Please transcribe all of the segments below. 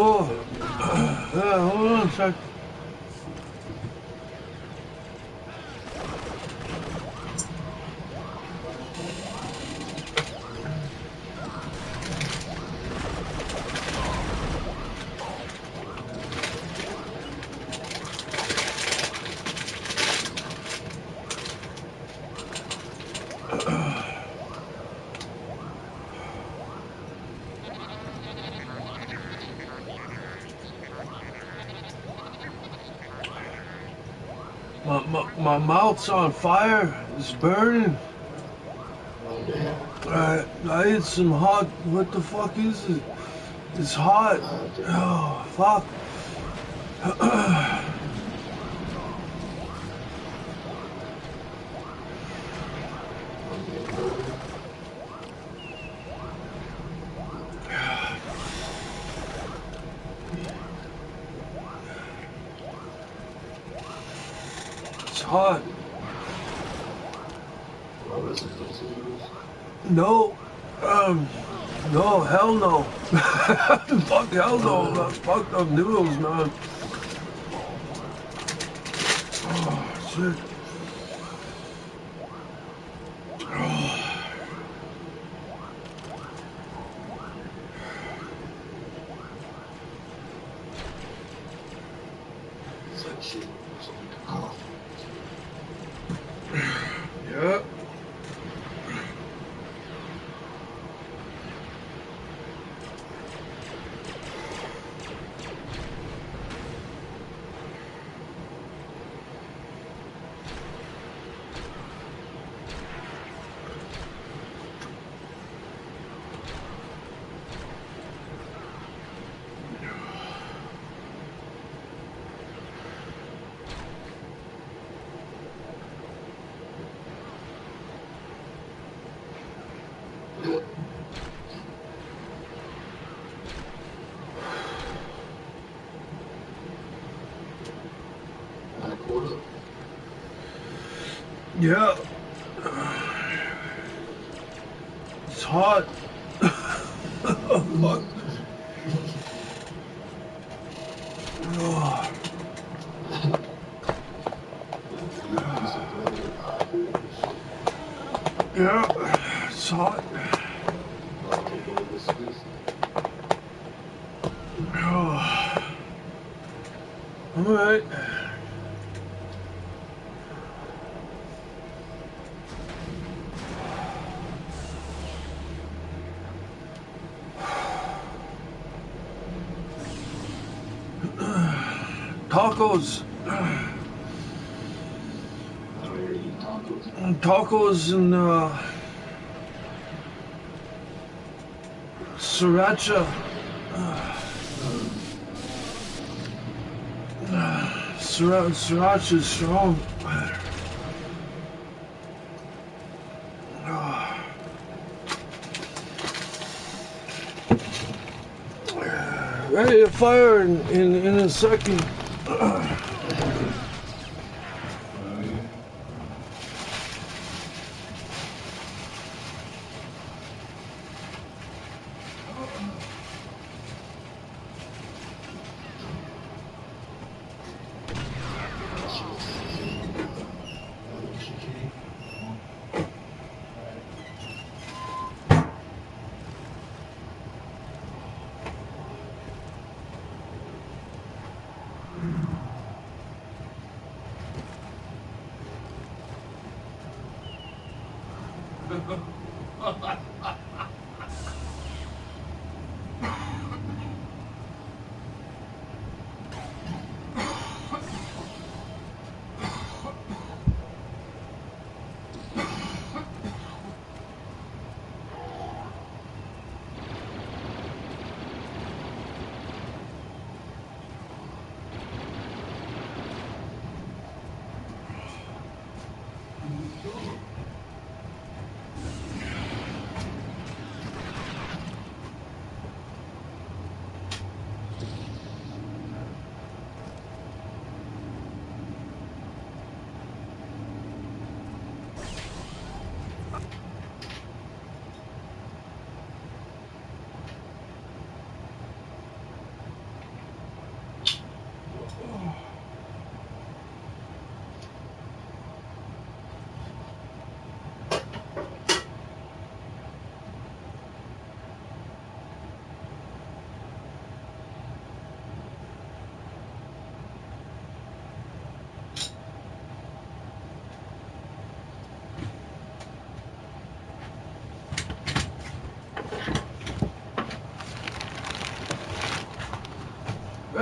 Oh, yeah, hold on a sec. My mouth's on fire. It's burning. I ate some hot. What the fuck is it? It's hot. Oh, fuck. It's hot. No. No, hell no. Fuck, hell no. Fuck them noodles, man. Oh, shit. Yeah. Yeah. It's hot. Fuck. Oh. Yeah, it's hot. Oh. All right. Tacos. Tacos and sriracha. Sriracha is strong. Ready to fire in a second.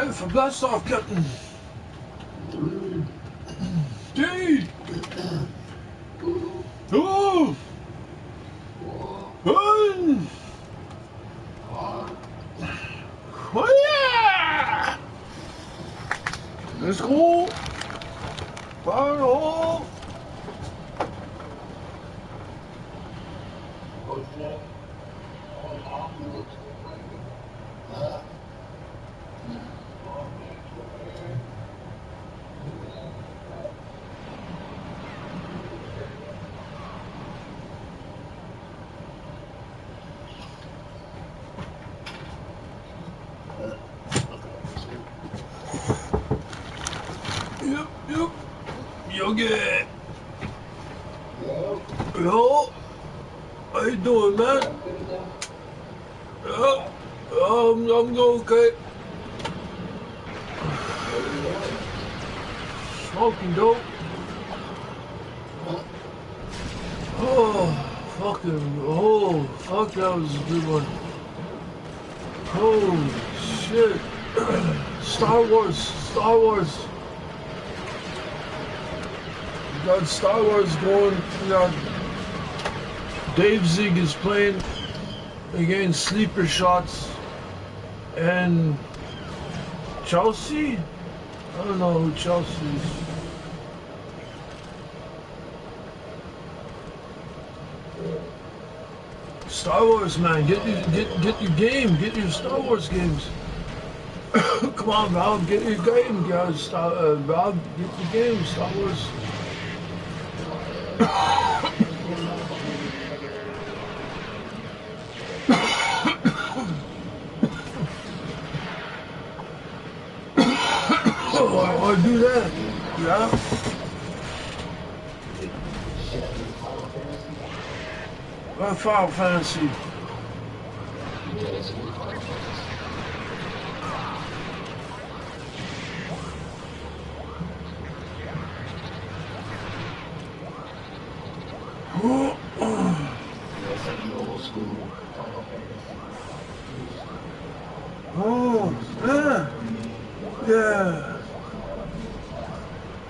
Ready for blast off, Captain. 3, 2, 1. Oh yeah! Let's go. Fire in the hole. Yep. Yogi. Yo. How you doing, man? Yeah. I'm doing okay. Smoking dope. Fuck, that was a good one. Holy shit. Star Wars. We got Star Wars going. We got Dave Zig is playing against Sleeper Shots and Chelsea. I don't know who Chelsea is. Star Wars, man, get your game, get your Star Wars games. Come on, Val, get your game, guys. Val, get your game, Star Wars. Why do that? Yeah. Final Fantasy. Oh, yeah.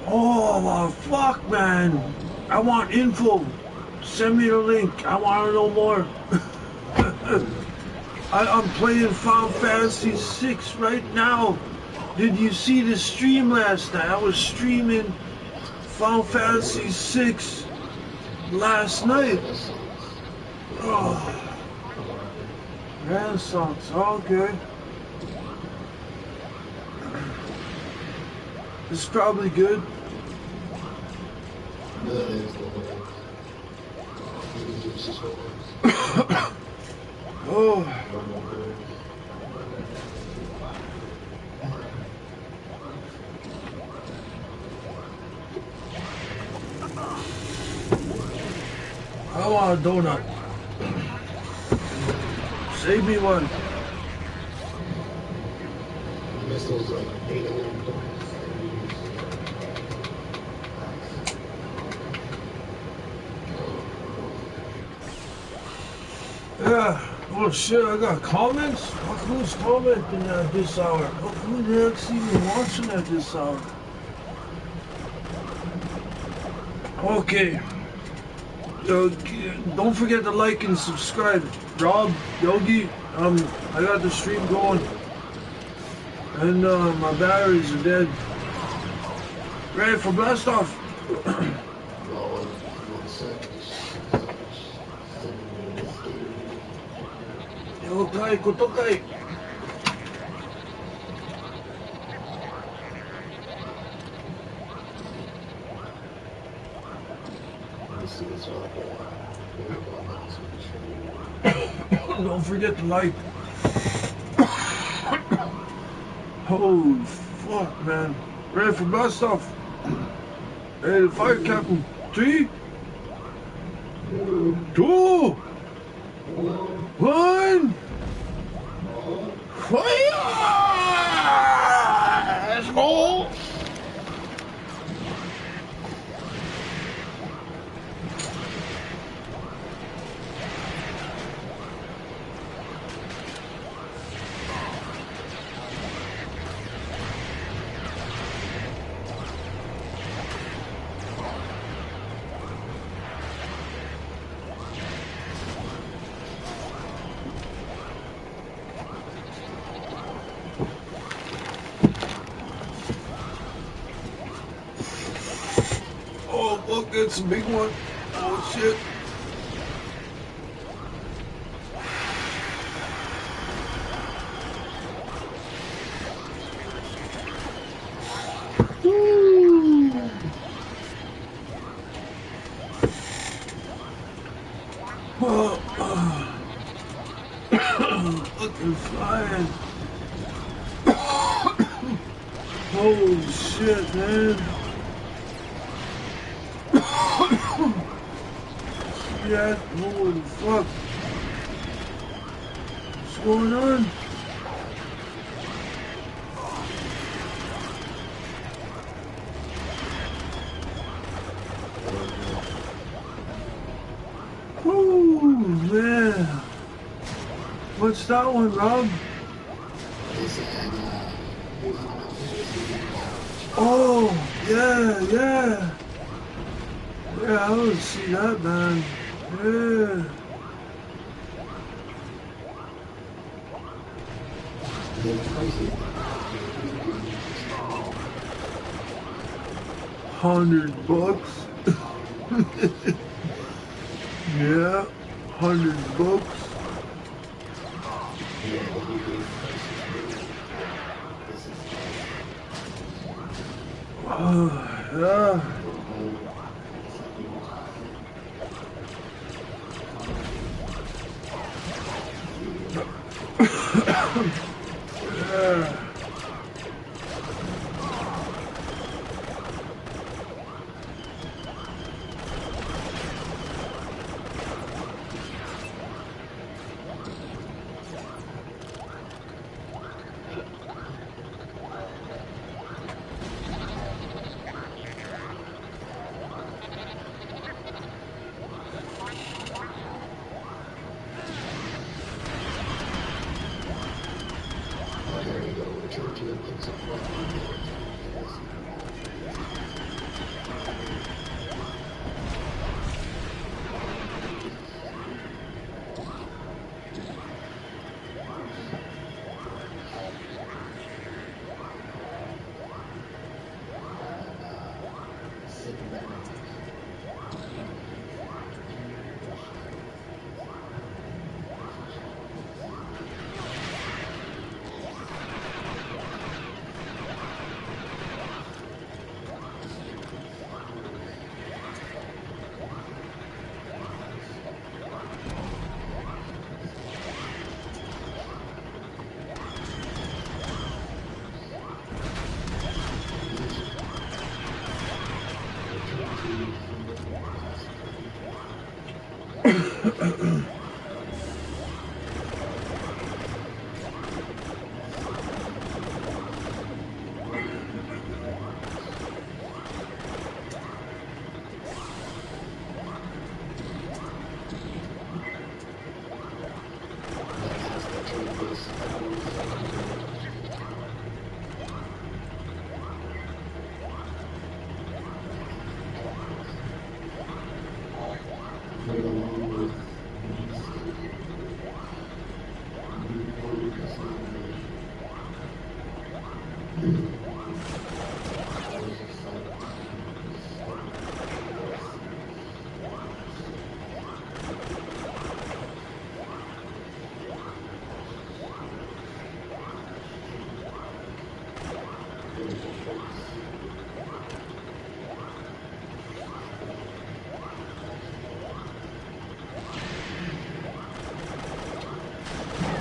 Oh, well, fuck, man. I want info. Send me the link. I want to know more. I'm playing Final Fantasy 6 right now. Did you see the stream last night? I was streaming Final Fantasy 6 last night. Oh. Renaissance, okay. This is probably good. Oh. I want a donut. Save me one. Yeah. Oh shit, I got comments? Who's commenting at this hour? Who the heck's even watching at this hour? Okay. Don't forget to like and subscribe. Rob, Yogi, I got the stream going. And my batteries are dead. Ready for blast off. Okay, kutokai. Don't forget to like. Holy fuck, man. Ready for blast off. Ready to fire, Captain. 3, 2, 1. Fire! Let's go! Look, it's a big one. Oh shit. Woo. Look, they're flying. Holy shit, man. Yeah, holy fuck. What's going on? Woo, man. What's that one, Rob? Oh, yeah, yeah. Yeah, I want to see that, man. Yeah. $100. Yeah, $100. Yeah. Yeah.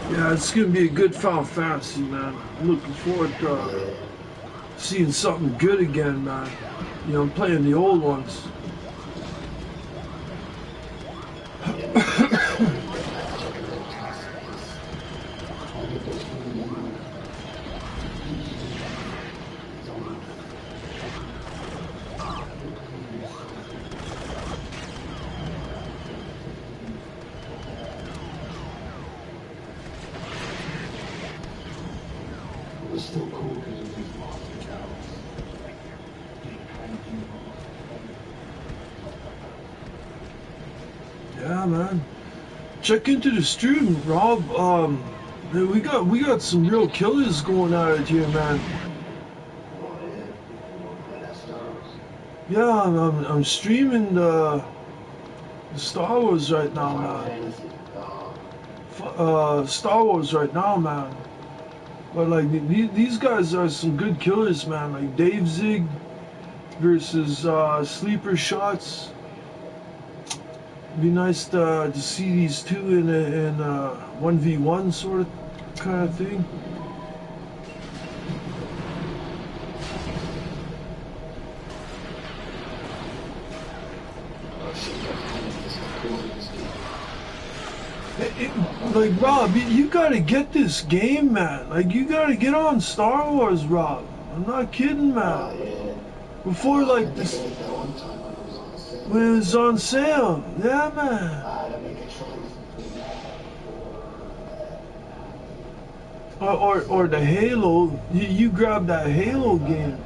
Yeah, it's gonna be a good Final Fantasy, man. I'm looking forward to seeing something good again, man. You know, I'm playing the old ones. Yeah, man. Check into the stream, Rob. Man, we got some real killers going at it here, man. Yeah, I'm streaming the Star Wars right now, man. Star Wars right now, man. But like these guys are some good killers, man. Like Dave Zig versus Sleeper Shots. Be nice to see these two in a 1v1 sort of kind of thing. Like Rob, you gotta get this game, man. Like you gotta get on Star Wars, Rob. I'm not kidding, man. Before like this, when it was on sale, yeah, man. Or the Halo, you grab that Halo game.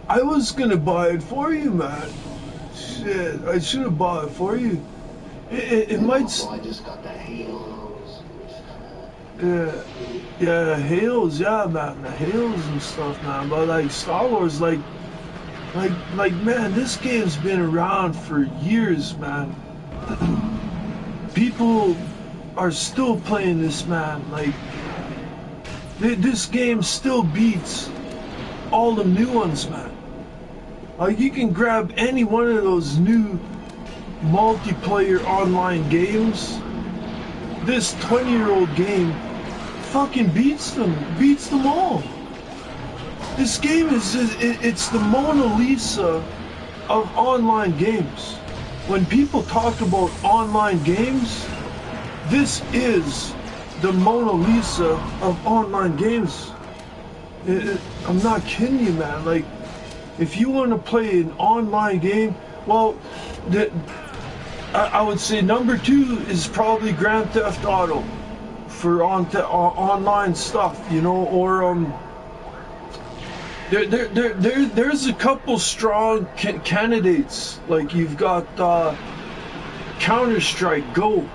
I was gonna buy it for you, man. Shit, I should have bought it for you. It might. I just got the Halos. Yeah, the Halos, yeah, man, the Halos and stuff, man. But like Star Wars, like, man, this game's been around for years, man. People are still playing this, man. Like, this game still beats all the new ones, man. Like, you can grab any one of those new multiplayer online games. This 20-year-old game fucking beats them all. This game it's the Mona Lisa of online games. When people talk about online games, this is the Mona Lisa of online games. I'm not kidding you, man. Like, if you want to play an online game, well, I would say number 2 is probably Grand Theft Auto for online stuff, you know, or there's a couple strong candidates. Like you've got Counter-Strike Go,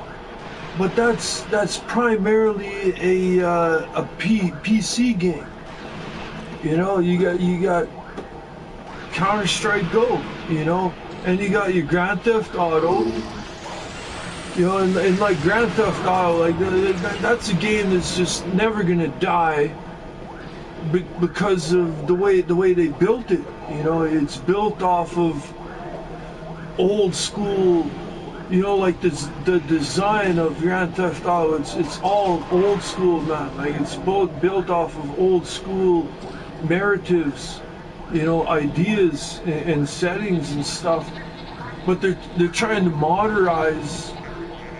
but that's primarily a PC game. You know, you got Counter-Strike Go, you know, and you got your Grand Theft Auto, you know, and like Grand Theft Auto, like that's a game that's just never gonna die because of the way they built it. You know, it's built off of old school, you know, like the design of Grand Theft Auto. It's all old school, man. Like it's both built off of old school narratives, you know, ideas and settings and stuff, but they're trying to modernize,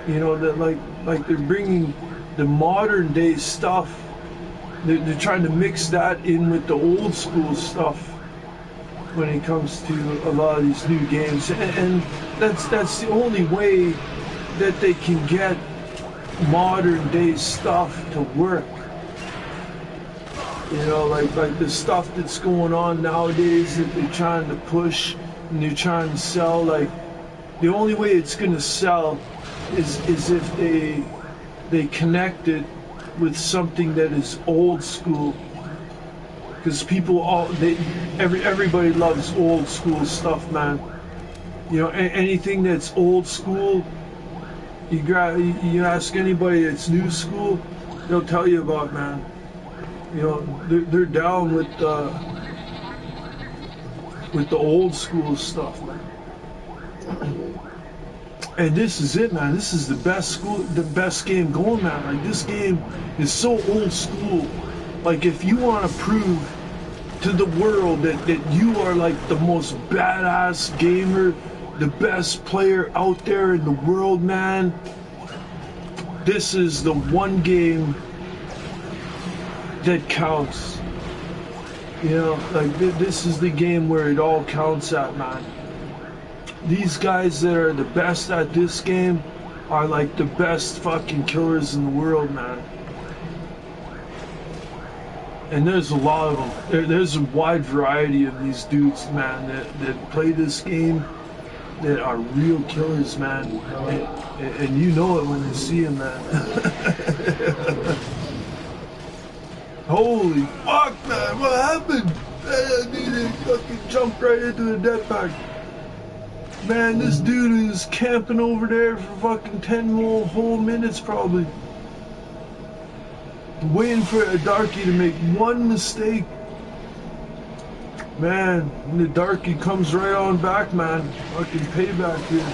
you know, that like they're bringing the modern day stuff. They're trying to mix that in with the old school stuff when it comes to a lot of these new games, and that's the only way that they can get modern day stuff to work. You know, like the stuff that's going on nowadays that they're trying to push and they're trying to sell. Like the only way it's gonna sell is if they connect it with something that is old school. Because everybody loves old school stuff, man. You know, anything that's old school, you ask anybody that's new school, they'll tell you about, man. You know, they're down with the old school stuff, man. And this is it, man. This is the best game going, man. Like this game is so old school. Like if you want to prove to the world that you are like the most badass gamer, the best player out there in the world, man, this is the one game that counts. You know, like this is the game where it all counts at, man. These guys that are the best at this game are like the best fucking killers in the world, man. And there's a lot of them. There's a wide variety of these dudes, man, that play this game that are real killers, man. And you know it when you see them, man. Holy fuck, man, what happened? I need to fucking jump right into the death pack. Man, this dude is camping over there for fucking 10 whole minutes probably. Waiting for a darkie to make one mistake. Man, when the darkie comes right on back, man. Fucking payback here.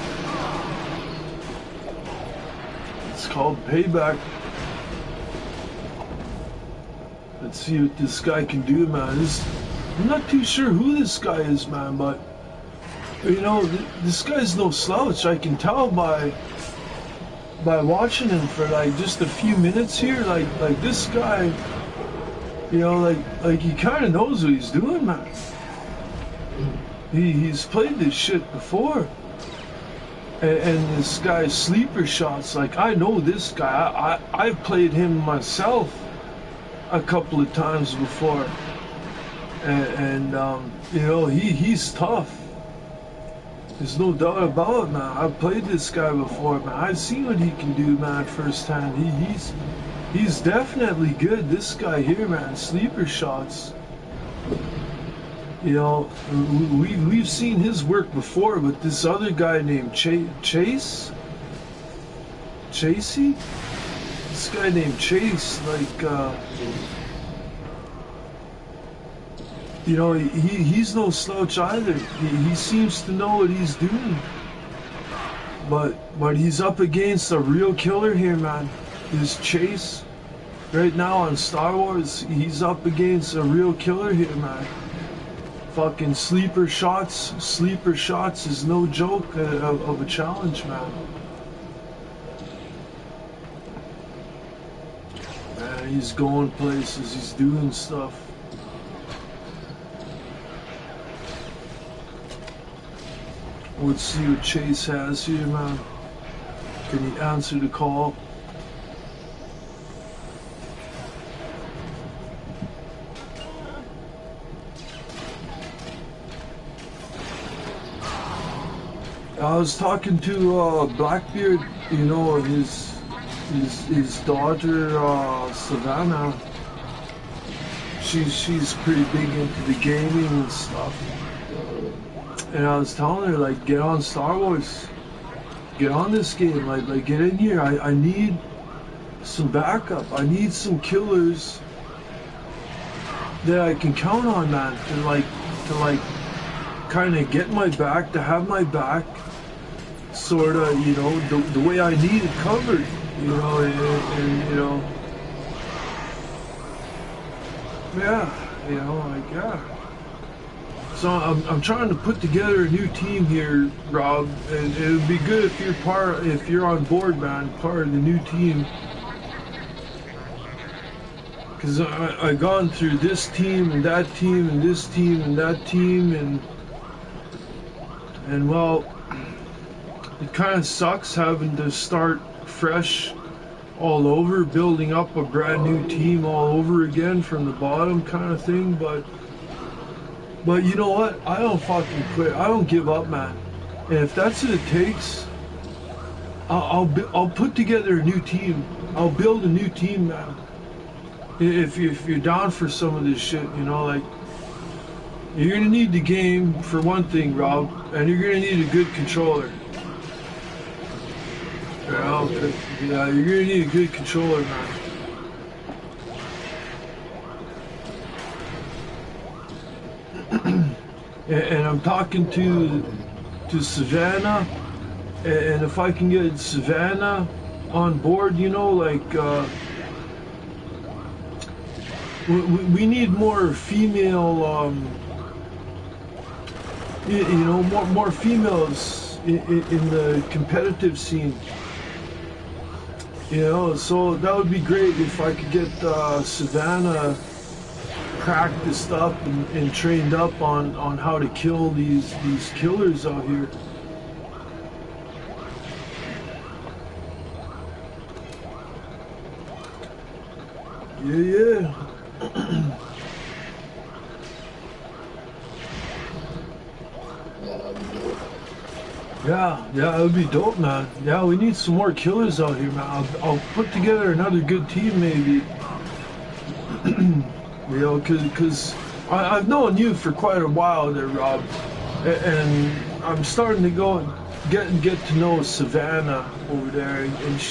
It's called payback. Let's see what this guy can do, man. I'm not too sure who this guy is, man, but you know, this guy's no slouch. I can tell by watching him for like just a few minutes here. Like this guy, you know, like he kind of knows what he's doing, man. He's played this shit before. And this guy's sleeper shots, like I know this guy. I've played him myself a couple of times before. And you know, he's tough. There's no doubt about it, man. I've played this guy before, man. I've seen what he can do, man, firsthand. He's definitely good. This guy here, man, sleeper shots. You know, we've seen his work before, but this other guy named Chase? Chasey? This guy named Chase, like, you know, he's no slouch either. He seems to know what he's doing. But he's up against a real killer here, man. This Chase. Right now on Star Wars, he's up against a real killer here, man. Fucking sleeper shots is no joke of a challenge, man. Man, he's going places, he's doing stuff. Let's see what Chase has here, man. Can he answer the call? I was talking to Blackbeard, you know, his daughter Savannah. She's pretty big into the gaming and stuff. And I was telling her, like, get on Star Wars, get on this game, like get in here. I need some backup. I need some killers that I can count on, man, to kind of get my back, to have my back, sort of, you know, the way I need it covered, you know, and you know, yeah, you know, like, yeah. So I'm trying to put together a new team here, Rob, and it would be good if you're on board, man, part of the new team. Because I've gone through this team and that team and this team and that team, and well, it kind of sucks having to start fresh all over, building up a brand new team all over again from the bottom kind of thing, but you know what? I don't fucking quit. I don't give up, man. And if that's what it takes, I'll put together a new team. I'll build a new team, man. If you're down for some of this shit, you know, like, you're gonna need the game for one thing, Rob, and you're gonna need a good controller. Yeah, you're gonna need a good controller, man. And I'm talking to Savannah, and if I can get Savannah on board, you know, like, we need more female, you know, more females in the competitive scene. You know, so that would be great if I could get Savannah practiced up and trained up on how to kill these killers out here. Yeah. Yeah, it would be dope, man. Yeah, we need some more killers out here, man. I'll put together another good team, maybe. You know, cause I've known you for quite a while there, Rob, and I'm starting to go and get to know Savannah over there, and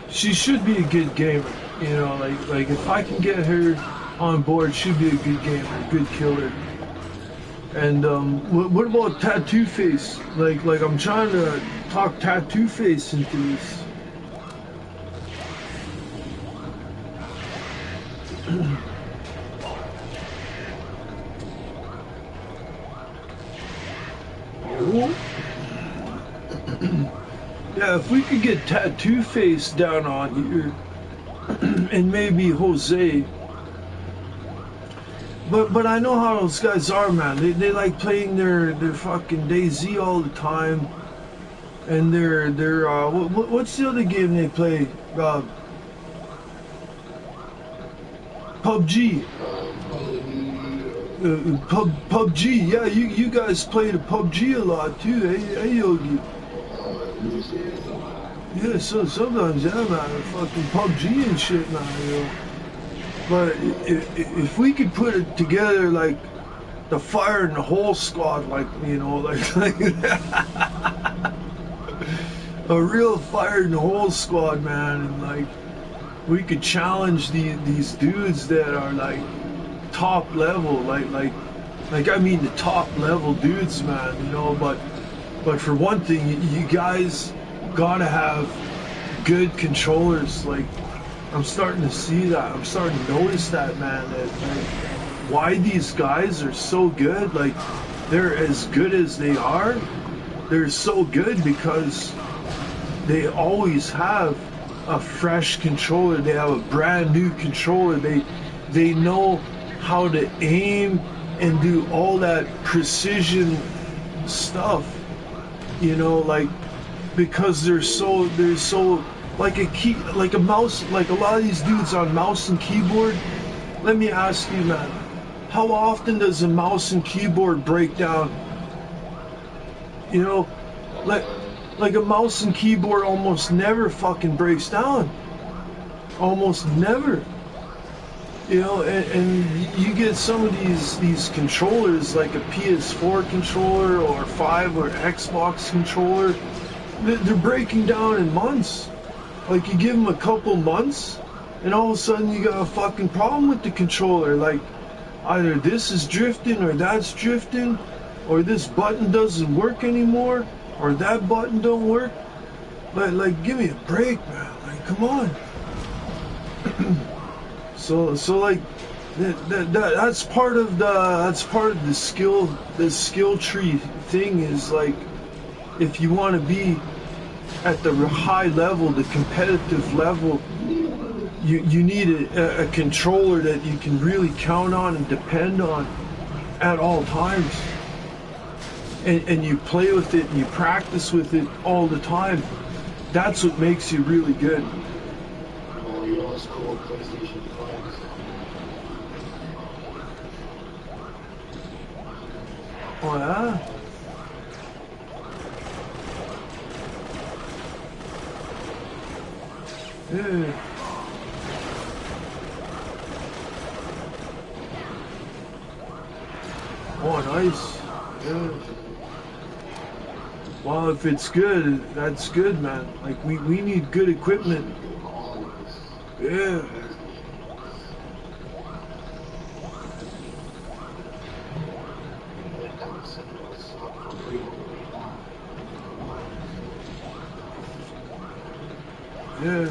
she should be a good gamer. You know, like if I can get her on board, she'd be a good gamer, good killer. And what about Tattoo Face? Like I'm trying to talk Tattoo Face into this. Yeah, if we could get Tattoo Face down on here, and maybe Jose. But I know how those guys are, man. They like playing their fucking DayZ all the time, and what's the other game they play? PUBG. PUBG. Yeah, you guys play the PUBG a lot too, hey Yogi. Yeah, so sometimes, yeah, man, fucking PUBG and shit, man, you know. But if we could put it together like the Fire in the Hole squad, like, you know, like a real Fire in the Hole squad, man, and like we could challenge these dudes that are like top level, like I mean the top level dudes, man, you know. But for one thing, you guys gotta have good controllers. Like, I'm starting to see that. I'm starting to notice that, man. That like, why these guys are so good. Like, they're as good as they are. They're so good because they always have a fresh controller. They have a brand new controller. They know how to aim and do all that precision stuff. You know, like, because they're so like a mouse, like a lot of these dudes on mouse and keyboard. Let me ask you, man, how often does a mouse and keyboard break down? You know, like a mouse and keyboard almost never fucking breaks down. Almost never. You know, and you get some of these controllers, like a PS4 controller or 5 or Xbox controller, they're breaking down in months. Like, you give them a couple months, and all of a sudden you got a fucking problem with the controller. Like, either this is drifting, or that's drifting, or this button doesn't work anymore, or that button don't work. Like, give me a break, man. Like, come on. So like that's part of the skill tree thing. Is like, if you want to be at the high level, the competitive level, you need a controller that you can really count on and depend on at all times, and you play with it and you practice with it all the time. That's what makes you really good. Oh, you know, it's cool. PlayStation 5. Oh yeah? Yeah. Oh, nice. Yeah. Well, if it's good, that's good, man. Like, we need good equipment. Yeah. Yeah.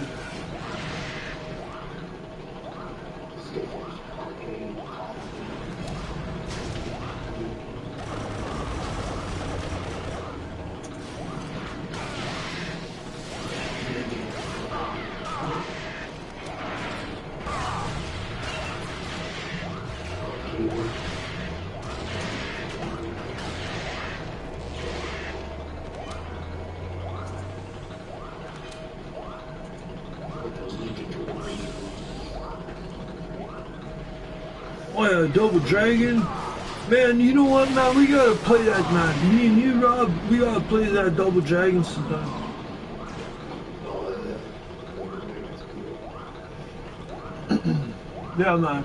Oh yeah, Double Dragon. Man, you know what, man? We gotta play that, man. Me and you, Rob, we gotta play that Double Dragon sometime. Yeah, man.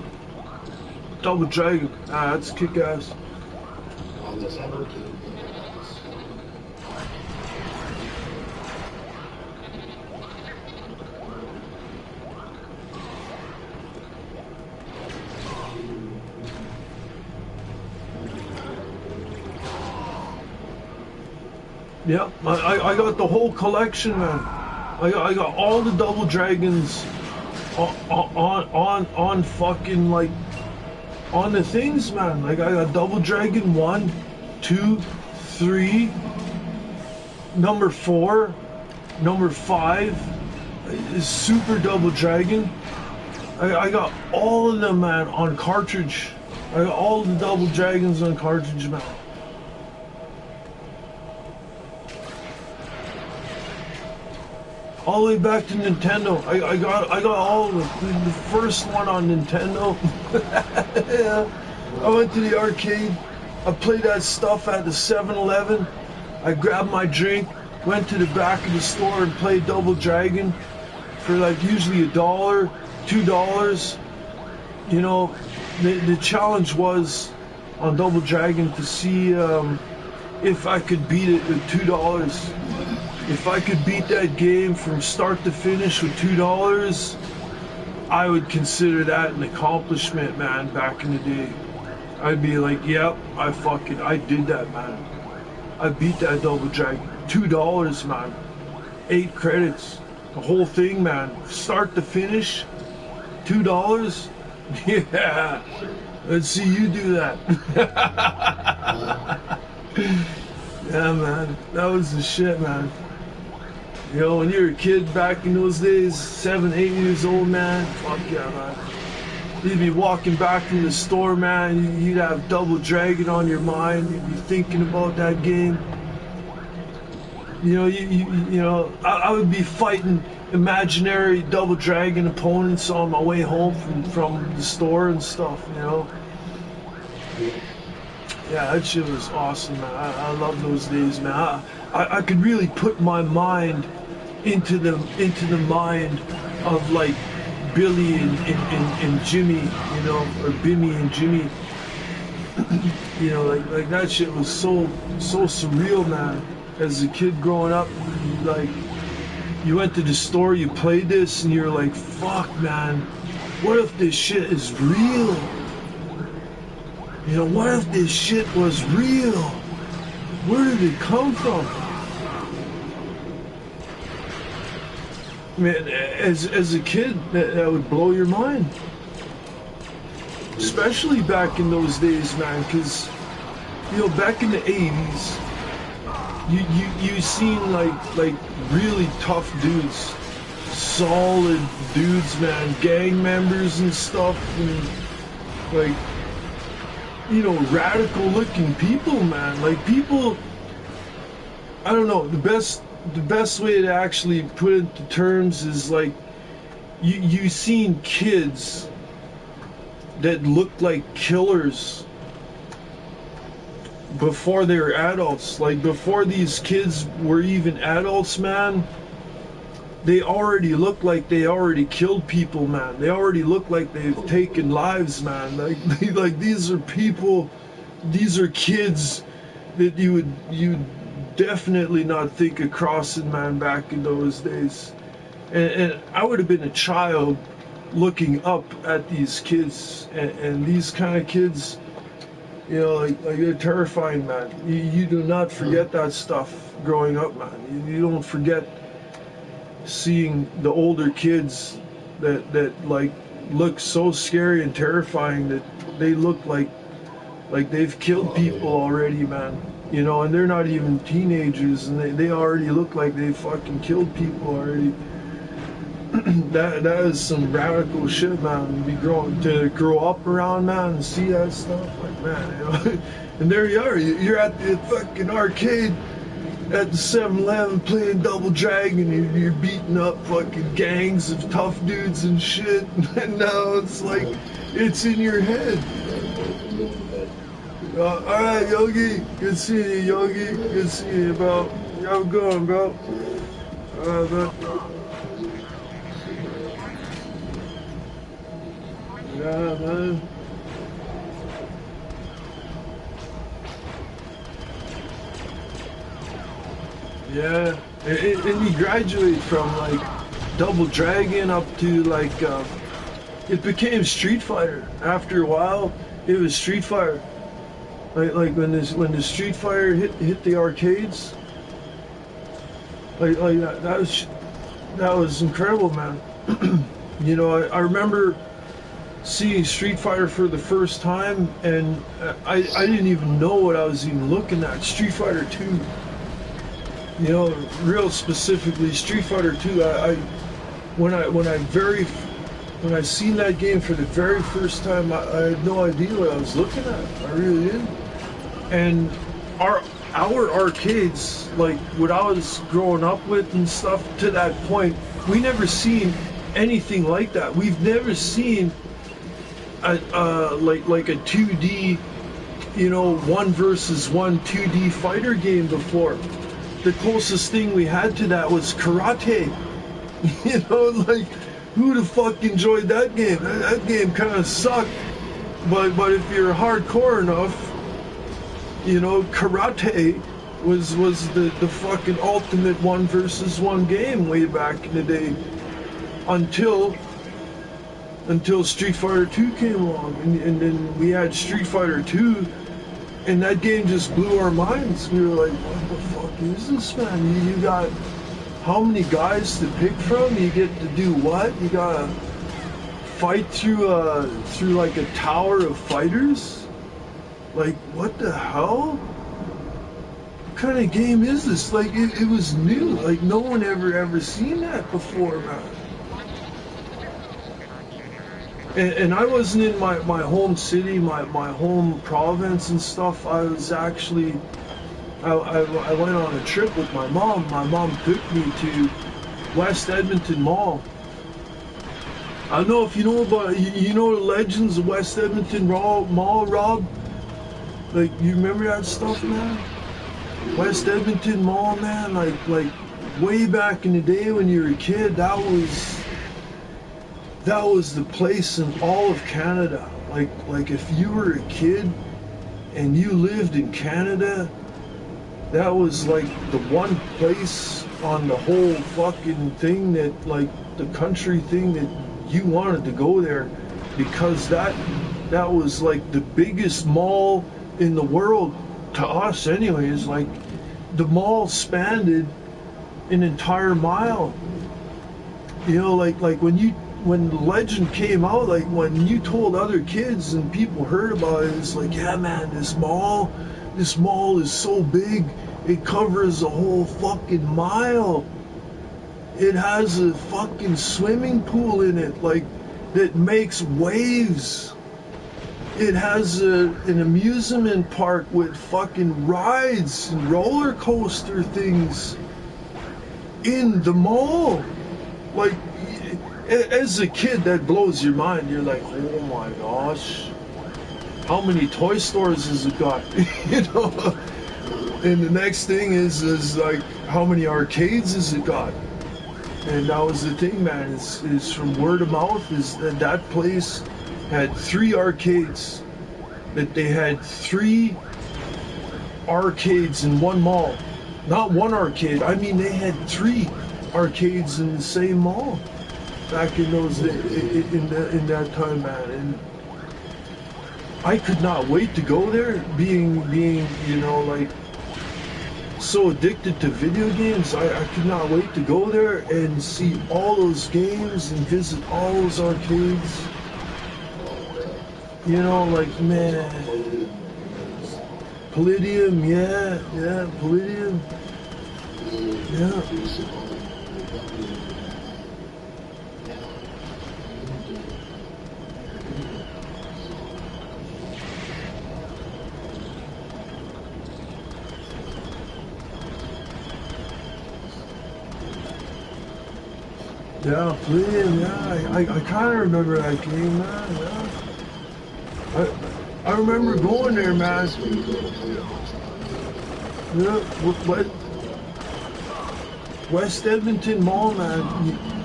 Double Dragon. Ah, that's kick ass. Yeah, I got the whole collection, man. I got all the Double Dragons on fucking like on the things, man. Like I got Double Dragon 1, 2, 3, number 4, number 5 is Super Double Dragon. I got all of them, man, on cartridge. I got all the Double Dragons on cartridge, man. All the way back to Nintendo. I got all of them. The first one on Nintendo. Yeah. I went to the arcade. I played that stuff at the 7-Eleven. I grabbed my drink, went to the back of the store and played Double Dragon for like usually $1, $2. You know, the challenge was on Double Dragon to see if I could beat it with $2. If I could beat that game from start to finish with $2, I would consider that an accomplishment, man, back in the day. I'd be like, yep, I did that, man. I beat that Double Dragon. $2, man. 8 credits. The whole thing, man. Start to finish, $2? Yeah. Let's see you do that. Yeah, man. That was the shit, man. You know, when you were a kid back in those days, 7, 8 years old, man, fuck yeah, man. You'd be walking back from the store, man, you'd have Double Dragon on your mind, you'd be thinking about that game. You know, you know, I would be fighting imaginary Double Dragon opponents on my way home from the store and stuff, you know. Yeah, that shit was awesome, man. I love those days, man. I could really put my mind into the mind of like Billy and Jimmy, you know, or Bimmy and Jimmy. You know, like that shit was so surreal, man. As a kid growing up, you went to the store, you played this, and you're like, fuck, man, what if this shit is real? You know, what if this shit was real? Where did it come from? Man, as a kid, that would blow your mind. Especially back in those days, man, because, you know, back in the 80s, you seen like really tough dudes, solid dudes, man, gang members and stuff, and like, you know, radical looking people, man. Like people, I don't know, the best way to actually put it into terms is like you seen kids that looked like killers before they were adults. Like before these kids were even adults, man, they already look like they already killed people, man. They already look like they've taken lives, man. Like these are people, these are kids that you definitely not think of crossing, man, back in those days. And I would have been a child looking up at these kids, and these kind of kids, you know, like they're terrifying, man. You do not forget that stuff growing up, man. You don't forget seeing the older kids that like look so scary and terrifying that they look like they've killed people already, man. You know, and they're not even teenagers, and they already look like they fucking killed people already. that is some radical shit, man. To grow up around, man, and see that stuff, like, man, you know. And there you are, you're at the fucking arcade at the 7-Eleven playing Double Dragon, and you're beating up fucking gangs of tough dudes and shit. And now it's like, it's in your head. Alright, Yogi. Good seeing you, Yogi. Good seeing you, bro. How it going, bro? Alright, man. Yeah, man. Yeah. And he graduated from, like, Double Dragon up to, like, it became Street Fighter. After a while, it was Street Fighter. Like when the Street Fighter hit the arcades, like that was incredible, man. You know, I remember seeing Street Fighter for the first time, and I didn't even know what I was even looking at. Street Fighter 2. You know, real specifically Street Fighter 2. When I seen that game for the very first time, I had no idea what I was looking at. I really didn't. And our arcades, like what I was growing up with and stuff, to that point, we never seen anything like that. We've never seen like a 2D, you know, 1 versus 1 2D fighter game before. The closest thing we had to that was karate. You know, like, who the fuck enjoyed that game? That game kind of sucked. But if you're hardcore enough, you know, karate was the fucking ultimate 1 versus 1 game way back in the day. Until Street Fighter 2 came along, and then we had Street Fighter 2, and that game just blew our minds. We were like, what the fuck is this, man? You got how many guys to pick from? You get to do what? You gotta fight through like a tower of fighters? Like, what the hell? What kind of game is this? Like, it was new. Like, no one ever seen that before, man. And I wasn't in my home city, my home province and stuff. I was actually, I went on a trip with my mom. My mom took me to West Edmonton Mall. I don't know if you know about, you know the legends of West Edmonton Mall, Rob? Like, you remember that stuff, man? West Edmonton Mall, man, like way back in the day when you were a kid, that was the place in all of Canada. Like if you were a kid and you lived in Canada, that was like the one place on the whole fucking thing that, like, the country thing, that you wanted to go there, because that was like the biggest mall in the world to us anyways. Like, the mall spanned an entire mile. You know, like when the legend came out, like when you told other kids and people heard about it, it's like, yeah man, this mall is so big, it covers a whole fucking mile. It has a fucking swimming pool in it, like, that makes waves. It has an amusement park with fucking rides and roller coaster things in the mall. Like, as a kid, that blows your mind. You're like, oh my gosh, how many toy stores has it got? You know? And the next thing is like, how many arcades has it got? And that was the thing, man, is from word of mouth, is that place had 3 arcades. That they had 3 arcades in one mall. Not one arcade, I mean they had 3 arcades in the same mall. Back in those days, in that time, man. And I could not wait to go there, being you know, like, so addicted to video games. I could not wait to go there and see all those games and visit all those arcades. You know, like, man, Palladium, yeah, Palladium, yeah. Yeah, Palladium, yeah, I kind of remember that game, man, yeah. I remember going there, man. Yeah, what? West Edmonton Mall, man.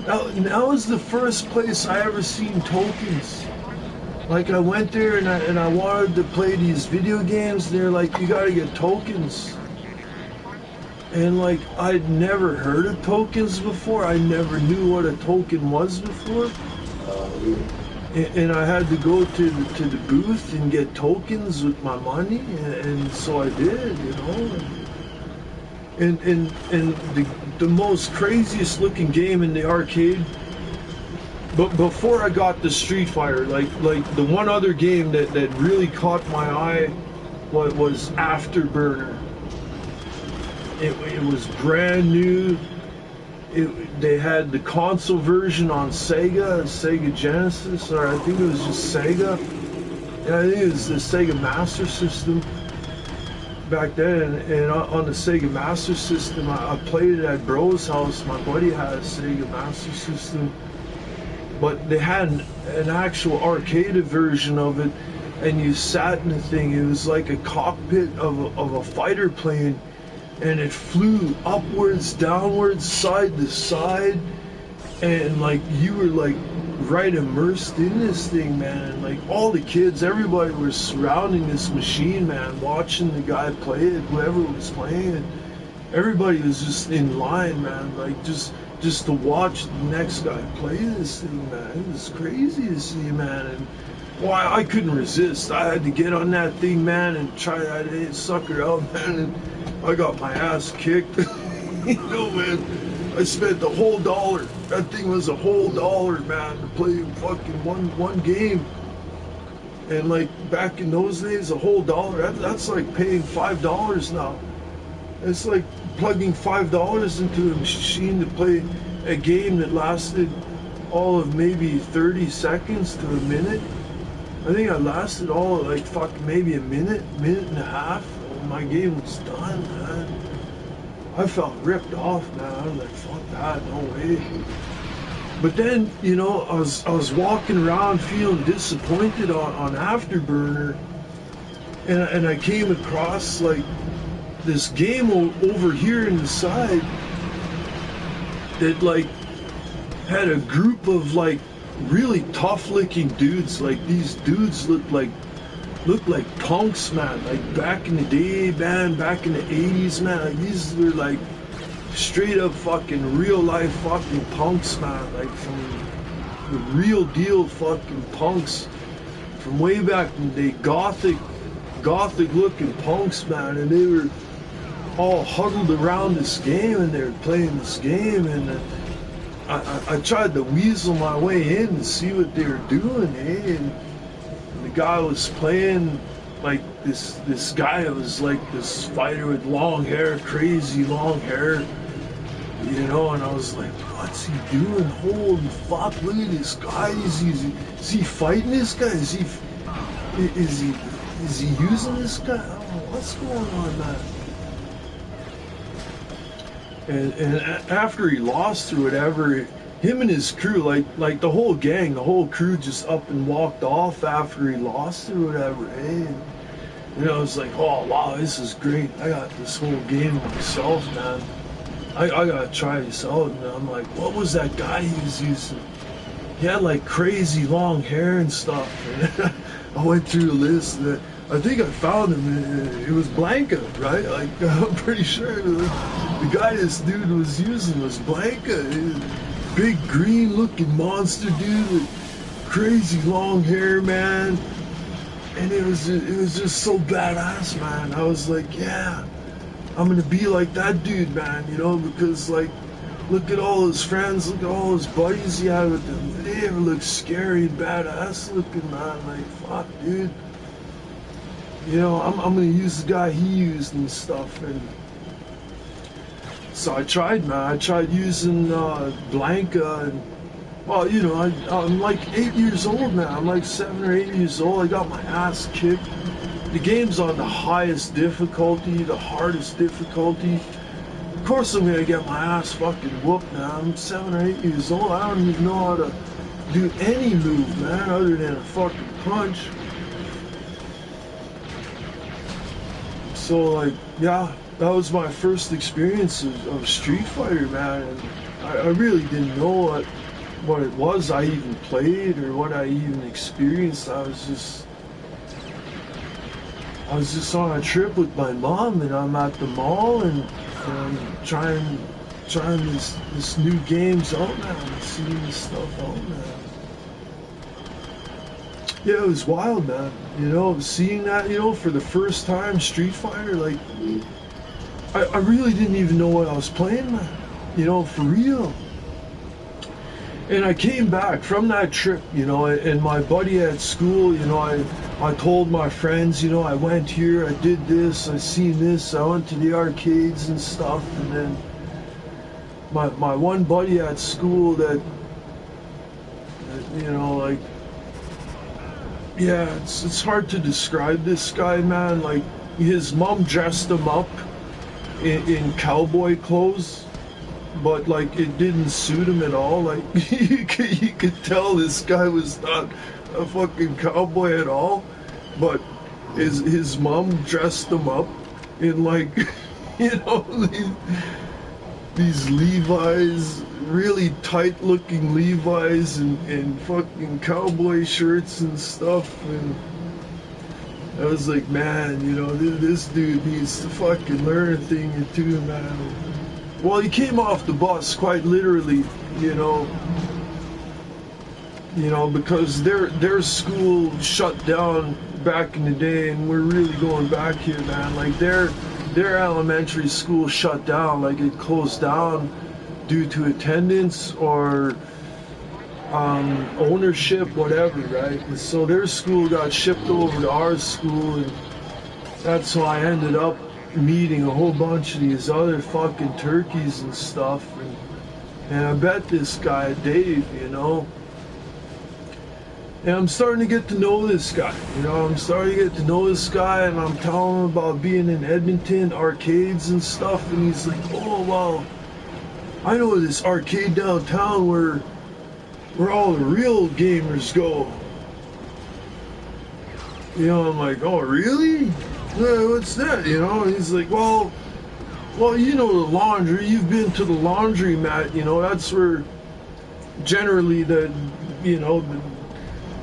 That was the first place I ever seen tokens. Like I went there and I wanted to play these video games. They're like, you gotta get tokens. And like I'd never heard of tokens before. I never knew what a token was before. And I had to go to the booth and get tokens with my money, and so I did, you know. And the most craziest looking game in the arcade. But before I got the Street Fighter, like the one other game that really caught my eye was Afterburner. It was brand new. They had the console version on Sega Genesis, or I think it was just Sega. Yeah, I think it was the Sega Master System back then. And on the Sega Master System, I played it at bro's house. My buddy had a Sega Master System. But they had an actual arcade version of it, and you sat in the thing. It was like a cockpit of a fighter plane, and it flew upwards, downwards, side to side, and like you were like right immersed in this thing, man. And like all the kids, everybody was surrounding this machine, man, watching the guy play it, whoever was playing it. Everybody was just in line, man, like just to watch the next guy play this thing, man. It was crazy to see, man. And boy, I couldn't resist. I had to get on that thing, man, and try that sucker out, man. And I got my ass kicked. You know, man. I spent the whole dollar. That thing was a whole dollar, man, to play fucking one game. And like back in those days, a whole dollar, that's like paying $5 now. It's like plugging $5 into a machine to play a game that lasted all of maybe 30 seconds to a minute. I think I lasted all of like maybe a minute and a half. My game was done, man. I felt ripped off, man. I was like, fuck that, no way. But then, you know, I was walking around feeling disappointed on Afterburner, and I came across like this game over here in the side that like had a group of like really tough looking dudes. Like these dudes looked like punks, man. Like back in the day, man, back in the 80s, man. Like these were like straight up fucking real life fucking punks, man. Like from the real deal fucking punks from way back in the day. Gothic looking punks, man. And they were all huddled around this game, and they were playing this game, and I tried to weasel my way in to see what they were doing, and the guy was playing like this guy was like this fighter with long hair, crazy long hair, you know, and I was like, what's he doing? Holy fuck, look at this guy. Is he fighting this guy? Is he using this guy? I don't know what's going on, man. And after he lost or whatever, him and his crew, like the whole gang, the whole crew just up and walked off after he lost or whatever. And, you know, it's like, oh wow, this is great. I got this whole game myself, man. I gotta try this out. And I'm like, what was that guy he was using? He had like crazy long hair and stuff. And I went through the list. And I think I found him. It was Blanca, right? Like I'm pretty sure the guy this dude was using was Blanca. Big green looking monster dude with crazy long hair, man. And it was just so badass, man. I was like, yeah, I'm gonna be like that dude, man, you know, because like look at all his friends, look at all his buddies he had with him. They ever look scary and badass looking, man. Like fuck, dude. You know, I'm gonna use the guy he used and stuff. And so I tried, man. I tried using Blanca, and well, you know, I'm like 8 years old now. I'm like 7 or 8 years old. I got my ass kicked. The game's on the highest difficulty, the hardest difficulty. Of course I'm gonna get my ass fucking whooped now. I'm 7 or 8 years old. I don't even know how to do any move, man, other than a fucking punch. So like, yeah, that was my first experience of Street Fighter, man. And I really didn't know what it was I even played or what I even experienced. I was just on a trip with my mom, and I'm at the mall, and I'm trying this new games out, man. Seeing this stuff out, man. Yeah, it was wild, man. You know, seeing that, you know, for the first time, Street Fighter, like, I really didn't even know what I was playing, man. You know, for real. And I came back from that trip, you know, and my buddy at school, you know, I told my friends, you know, I went here, I did this, I seen this, I went to the arcades and stuff, and then my one buddy at school that you know, like, yeah, it's hard to describe this guy, man. Like, his mom dressed him up in cowboy clothes, but like it didn't suit him at all. Like you could tell this guy was not a fucking cowboy at all. But his mom dressed him up in, like, you know, these Levi's, really tight looking Levi's, and fucking cowboy shirts and stuff. And I was like, man, you know, this dude needs to fucking learn a thing or two, man. Well, he came off the bus quite literally, you know, because their school shut down back in the day, and we're really going back here, man. Like, their elementary school shut down, like it closed down due to attendance or ownership, whatever, right? And so their school got shipped over to our school, and that's how I ended up meeting a whole bunch of these other fucking turkeys and stuff. And I bet this guy, Dave, you know, and I'm starting to get to know this guy, you know, and I'm telling him about being in Edmonton, arcades and stuff, and he's like, oh, well, I know this arcade downtown where all the real gamers go. You know, I'm like, oh, really? Yeah, what's that? You know, and he's like, well, you know, the laundry, you've been to the laundromat, you know, that's where generally the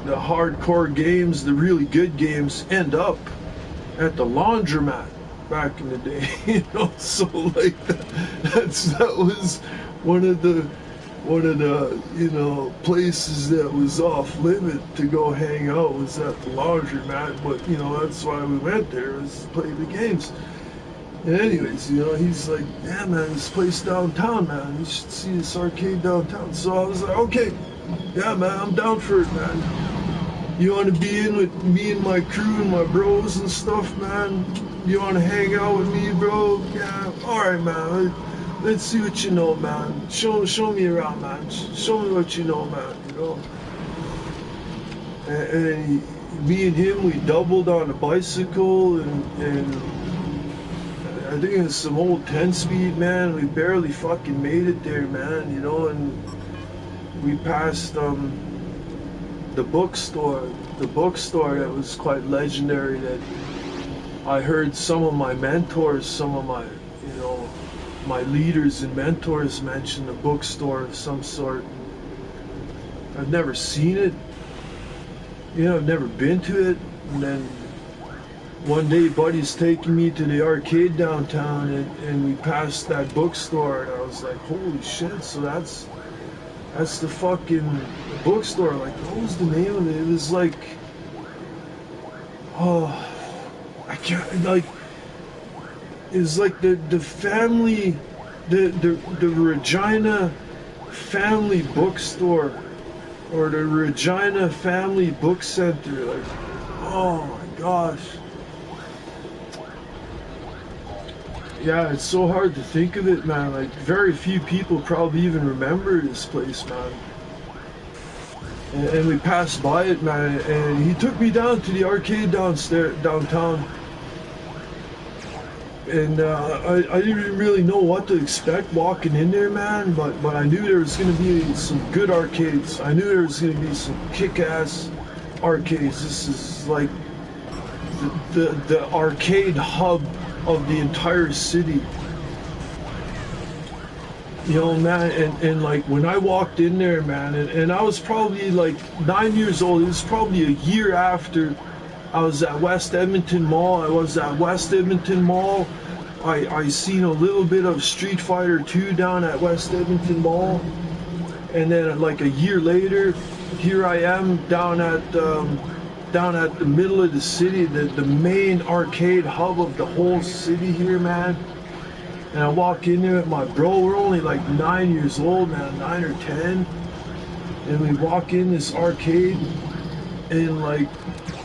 hardcore games, the really good games, end up at the laundromat back in the day, you know. So like that was one of the you know, places that was off limit to go hang out, was at the laundromat. But you know, that's why we went there, was to play the games. And anyways, you know, he's like, yeah, man, this place downtown, man, you should see this arcade downtown. So I was like, okay, yeah, man, I'm down for it, man. You want to be in with me and my crew and my bros and stuff, man? You want to hang out with me, bro? Yeah, alright, man. Let's see what you know, man. Show me around, man. Show me what you know, man, you know? And me and him, we doubled on a bicycle, and I think it was some old 10-speed, man. We barely fucking made it there, man, you know? And we passed the bookstore that was quite legendary, that I heard some of my mentors, some of my, you know, my leaders and mentors mention a bookstore of some sort. I've never seen it, you know, I've never been to it. And then one day buddy's taking me to the arcade downtown, and we passed that bookstore, and I was like, holy shit, so that's the fucking bookstore. Like, what was the name of it? It was like, oh, I can't, like, it's like the family, the Regina Family Bookstore, or the Regina Family Book Center. Like, oh my gosh. Yeah, it's so hard to think of it, man. Like, very few people probably even remember this place, man. And we passed by it, man, and he took me down to the arcade downtown. And I didn't really know what to expect walking in there, man, but I knew there was going to be some good arcades. I knew there was going to be some kick-ass arcades. This is like the arcade hub of the entire city. You know, man, and like when I walked in there, man, and I was probably like 9 years old. It was probably a year after I was at West Edmonton Mall. I seen a little bit of Street Fighter 2 down at West Edmonton Mall. And then like a year later, here I am down at the middle of the city, the main arcade hub of the whole city here, man. And I walk in there with my bro. We're only like 9 years old, man, 9 or 10. And we walk in this arcade, and like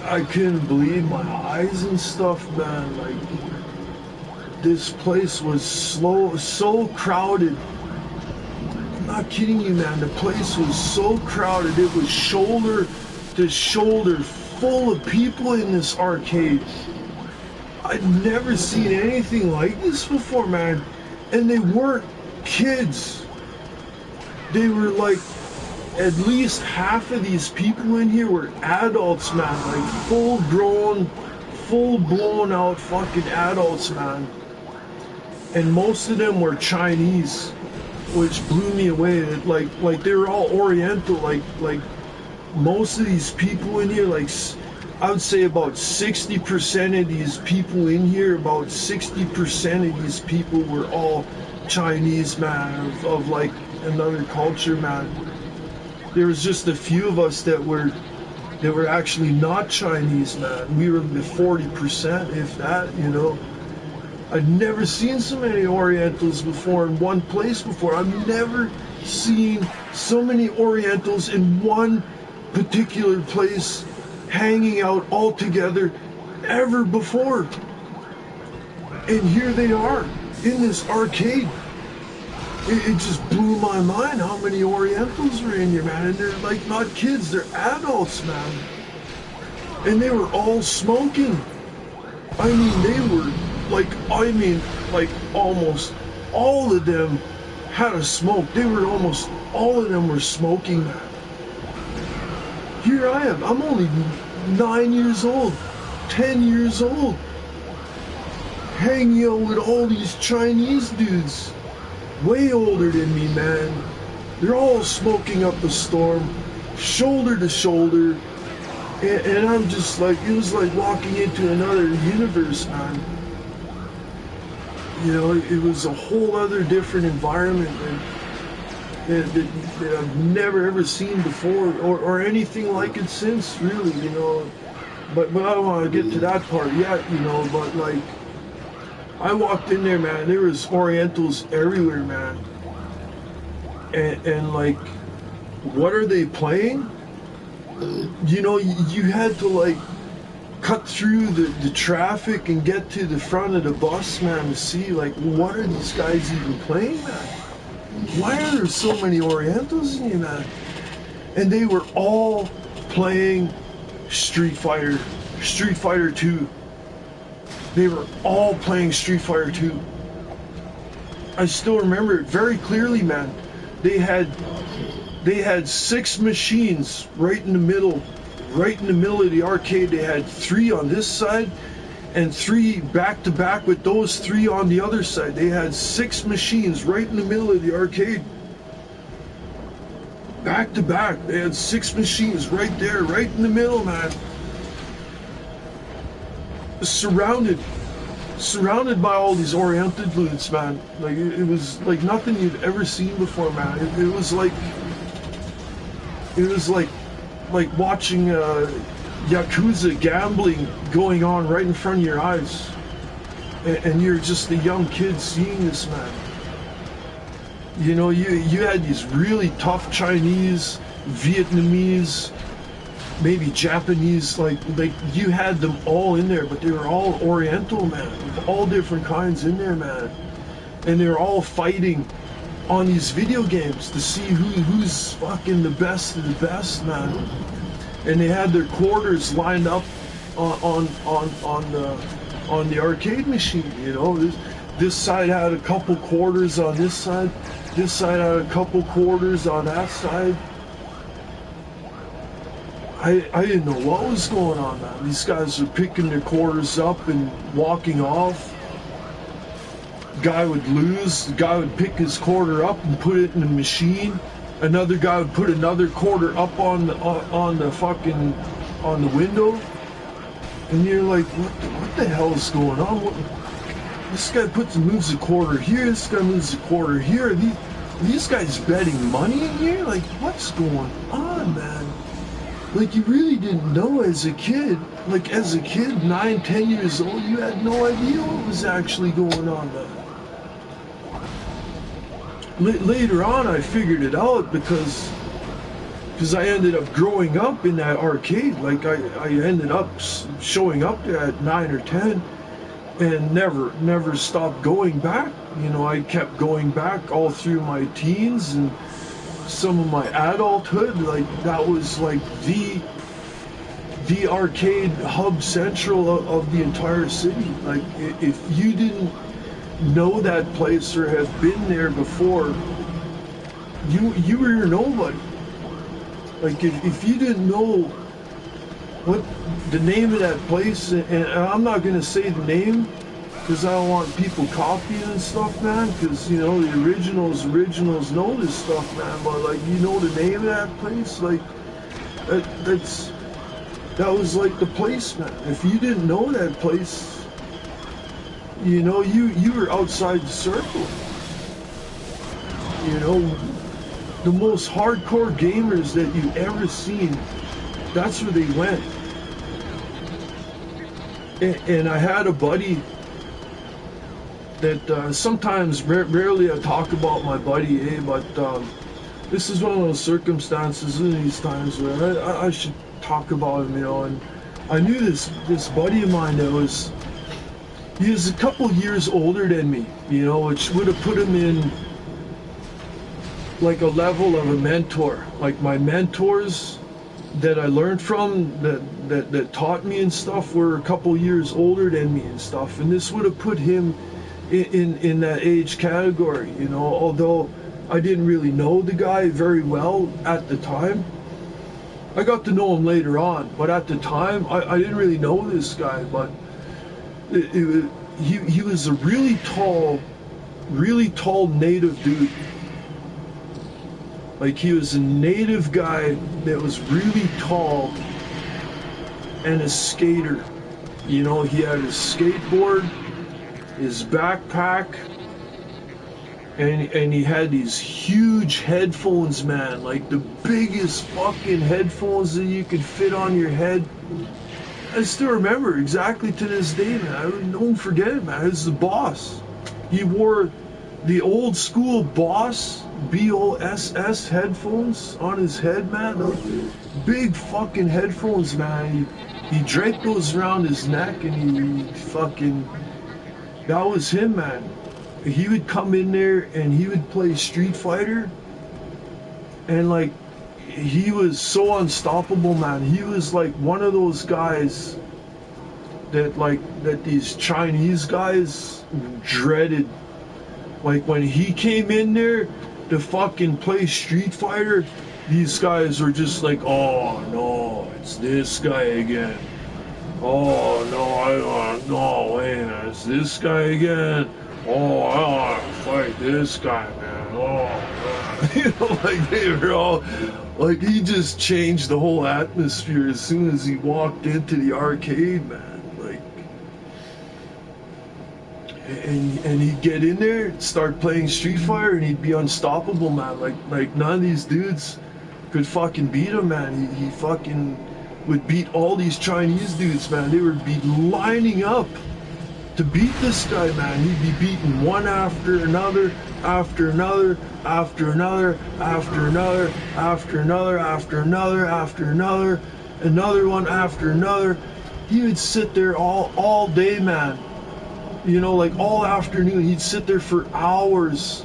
I couldn't believe my eyes and stuff, man. Like this place was so crowded. I'm not kidding you, man. The place was so crowded. It was shoulder to shoulder full of people in this arcade. I'd never seen anything like this before, man. And they weren't kids. They were like, at least half of these people in here were adults, man. Like full blown out fucking adults, man. And most of them were Chinese, which blew me away. Like they were all Oriental. Like most of these people in here, like I would say about 60% of these people in here, about 60% of these people were all Chinese, man, of like another culture, man. There was just a few of us that were actually not Chinese, man. We were the 40%, if that, you know. I'd never seen so many Orientals before in one place before. I've never seen so many Orientals in one particular place hanging out all together ever before. And here they are in this arcade. It just blew my mind how many Orientals were in here, man. And they're like not kids, they're adults, man. And they were all smoking. I mean, they were like almost all of them had a smoke. Almost all of them were smoking, man. Here I am. I'm only 9 years old, 10 years old, hanging out with all these Chinese dudes, way older than me, man. They're all smoking up a storm, shoulder to shoulder, and I'm just like, it was like walking into another universe, man. You know, it was a whole other different environment, man. That I've never ever seen before or anything like it since, really, you know. But I don't want to get to that part yet, you know. But like, I walked in there, man. There was Orientals everywhere, man. And like, what are they playing? You know, you had to like cut through the traffic and get to the front of the bus, man, to see like, what are these guys even playing, man? Why are there so many Orientals in here, man? And they were all playing Street Fighter 2. They were all playing Street Fighter 2. I still remember it very clearly, man. They had 6 machines right in the middle of the arcade. They had 3 on this side and 3 back to back with those 3 on the other side. They had 6 machines right in the middle of the arcade. Back to back. They had 6 machines right there, right in the middle, man. Surrounded by all these Oriental dudes, man. Like it was like nothing you'd ever seen before, man. It was like watching Yakuza gambling going on right in front of your eyes, and you're just a young kid seeing this, man. You know, you had these really tough Chinese, Vietnamese, maybe Japanese, like you had them all in there, but they were all Oriental, man, with all different kinds in there, man. And they're all fighting on these video games to see who's fucking the best of the best, man. And they had their quarters lined up on the arcade machine, you know. This side had a couple quarters on this side. This side had a couple quarters on that side. I didn't know what was going on, man. These guys were picking their quarters up and walking off. guy would lose, the guy would pick his quarter up and put it in the machine. Another guy would put another quarter up on the fucking on the window. And you're like, what the hell is going on? This guy moves a quarter here, this guy moves a quarter here. These guys betting money in here? Like, what's going on, man? Like, you really didn't know as a kid. Like, as a kid, 9, 10 years old, you had no idea what was actually going on, man. Later on, I figured it out because I ended up growing up in that arcade. Like, I ended up showing up there at 9 or 10 and never stopped going back. You know, I kept going back all through my teens and some of my adulthood. Like, that was like the arcade hub central of the entire city. Like, if you didn't know that place or have been there before, you were nobody. Like, if you didn't know what the name of that place, and I'm not going to say the name because I don't want people copying and stuff, man, because, you know, the originals know this stuff, man, but, like, you know the name of that place, like, that was, like, the place, man. If you didn't know that place, you know, you were outside the circle. You know, the most hardcore gamers that you've ever seen, that's where they went. And I had a buddy that sometimes, rarely I talk about my buddy, but this is one of those circumstances in these times where I should talk about him, you know. And I knew this buddy of mine that he was a couple years older than me, you know, which would have put him in like a level of a mentor. Like, my mentors that I learned from, that taught me and stuff, were a couple years older than me and stuff, and this would have put him in that age category, you know. Although I didn't really know the guy very well at the time. I got to know him later on, but at the time I didn't really know this guy. But he was a really tall native dude. Like, he was a native guy that was really tall and a skater. You know, he had his skateboard, his backpack, and he had these huge headphones, man. Like, the biggest fucking headphones that you could fit on your head. I still remember exactly to this day, man. I don't forget it, man. It was the Boss. He wore the old school Boss, BOSS headphones on his head, man. Those big fucking headphones, man. He draped those around his neck, and he fucking, that was him, man. He would come in there and he would play Street Fighter, and like, he was so unstoppable, man. He was like one of those guys that these Chinese guys dreaded. Like, when he came in there to fucking play Street Fighter, these guys were just like, oh no, it's this guy again. Oh no, wait, it's this guy again. Oh, I want to fight this guy, man. Oh, man. You know, like, they were all, like, he just changed the whole atmosphere as soon as he walked into the arcade, man. Like, and he'd get in there, start playing Street Fighter, and he'd be unstoppable, man. Like none of these dudes could fucking beat him, man. He fucking would beat all these Chinese dudes, man. They would be lining up to beat this guy, man. He'd be beaten one after another, after another, after another, after another, after another, after another, after another, another one after another. He would sit there all day, man. You know, like, all afternoon. He'd sit there for hours,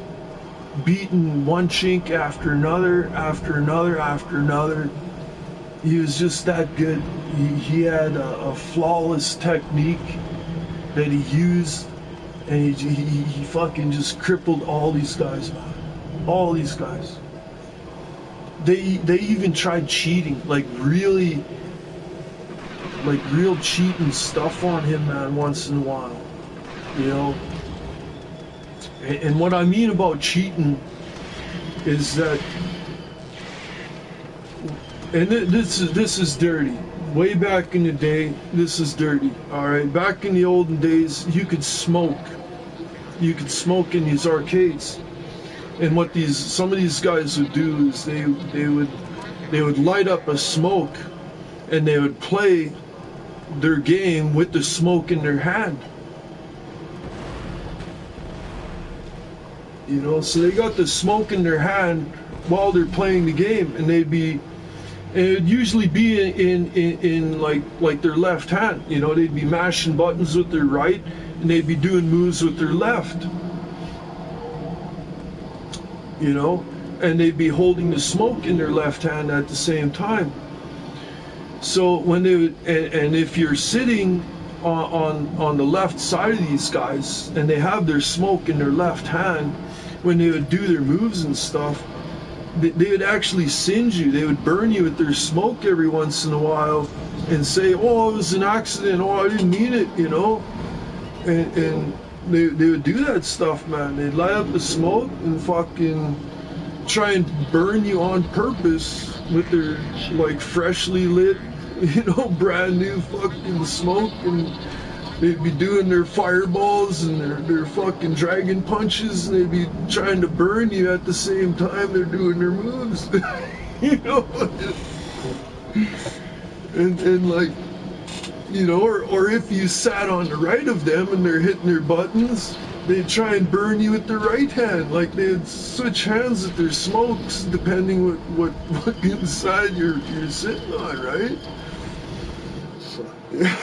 beating one chink after another, after another, after another. He was just that good. He had a flawless technique that he used, and he fucking just crippled all these guys, man. All these guys. They even tried cheating, like, really, like, real cheating stuff on him, man, once in a while. You know, And what I mean about cheating is that, and this is dirty. Way back in the day, this is dirty. All right, back in the olden days, you could smoke. You could smoke in these arcades, and what some of these guys would do is they would light up a smoke, and they would play their game with the smoke in their hand. You know, so they got the smoke in their hand while they're playing the game, and it'd usually be in like their left hand. You know, they'd be mashing buttons with their right, and they'd be doing moves with their left. You know, and they'd be holding the smoke in their left hand at the same time. So when they would, and if you're sitting on the left side of these guys, and they have their smoke in their left hand, when they would do their moves and stuff, they would actually singe you. They would burn you with their smoke every once in a while and say, oh, it was an accident, oh, I didn't mean it, you know. And they would do that stuff, man. They'd light up the smoke and fucking try and burn you on purpose with their, like, freshly lit, you know, brand new fucking smoke. And they'd be doing their fireballs and their fucking dragon punches, and they'd be trying to burn you at the same time they're doing their moves. You know? And like, you know, or if you sat on the right of them and they're hitting their buttons, they'd try and burn you with the right hand. Like, they'd switch hands with their smokes depending what inside you're sitting on, right? Yeah.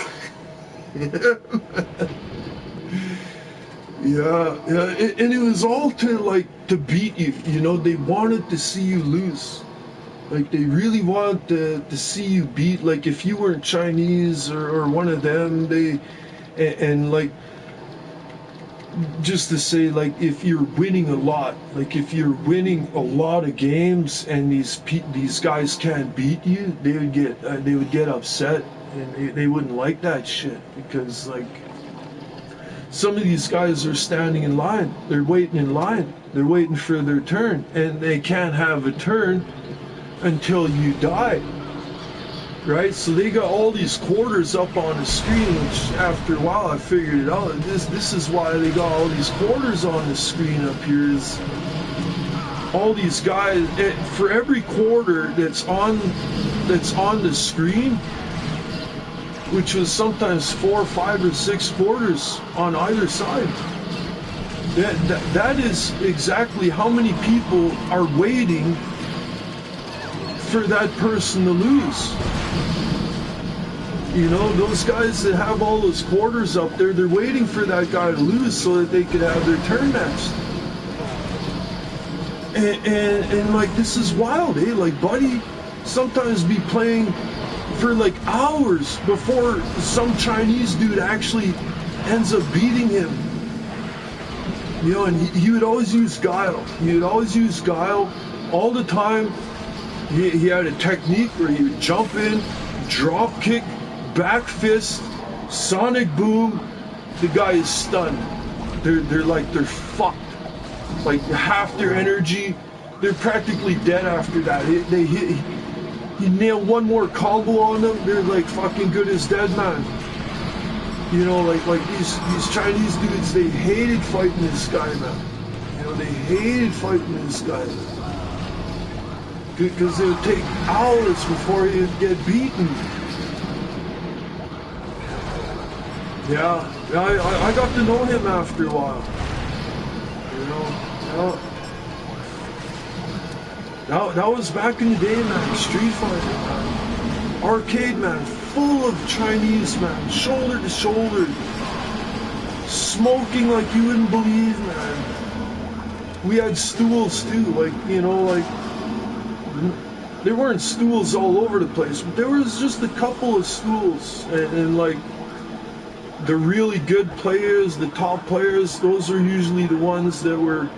Yeah, and it was all to beat you. You know, they wanted to see you lose. Like, they really wanted to see you beat. Like, if you weren't Chinese or one of them, and like, just to say, like, if you're winning a lot, like if you're winning a lot of games and these guys can't beat you, they would get upset. And they wouldn't like that shit, because, like, some of these guys are standing in line. They're waiting in line. They're waiting for their turn. And they can't have a turn until you die. Right? So they got all these quarters up on the screen, which after a while I figured it out. This is why they got all these quarters on the screen up here, is all these guys, for every quarter that's on the screen, which was sometimes 4, 5, or 6 quarters on either side. That is exactly how many people are waiting for that person to lose. You know, those guys that have all those quarters up there, they're waiting for that guy to lose so that they could have their turn next. And like, this is wild, eh? Like, Buddy sometimes be playing for like hours before some Chinese dude actually ends up beating him. You know, and he would always use guile. He would always use guile all the time. He had a technique where he would jump in, drop kick, back fist, sonic boom. The guy is stunned. They're fucked. Like, half their energy, they're practically dead after that. They hit. You nail one more combo on them, they're like fucking good as dead, man. You know, like these Chinese dudes, they hated fighting this guy, man. You know, they hated fighting this guy. Because it would take hours before he'd get beaten. Yeah, I got to know him after a while. You know, that was back in the day, man. Street Fighter, man. Arcade, man. Full of Chinese, man. Shoulder to shoulder. Smoking like you wouldn't believe, man. We had stools too, like, you know, like, there weren't stools all over the place, but there was just a couple of stools, and like, the really good players, the top players, those are usually the ones that were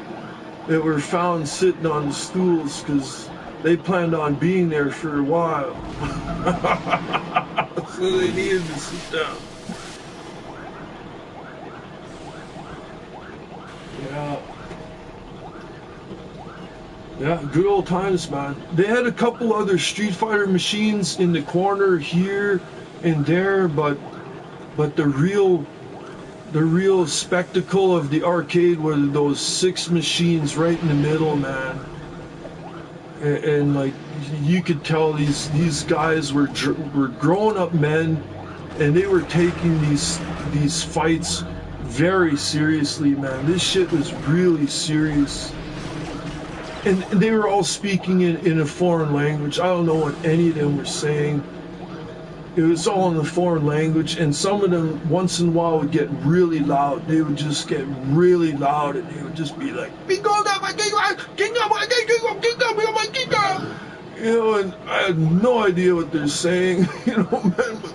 found sitting on the stools, because they planned on being there for a while. So they needed to sit down. Yeah. Yeah, good old times, man. They had a couple other Street Fighter machines in the corner here and there, but the real spectacle of the arcade were those 6 machines right in the middle, man. And like you could tell these guys were grown up men, and they were taking these fights very seriously, man. This shit was really serious. And they were all speaking in a foreign language. I don't know what any of them were saying. It was all in a foreign language, and some of them once in a while would get really loud. They would just get really loud, and they would just be like, you know, and I had no idea what they're saying, you know, man, but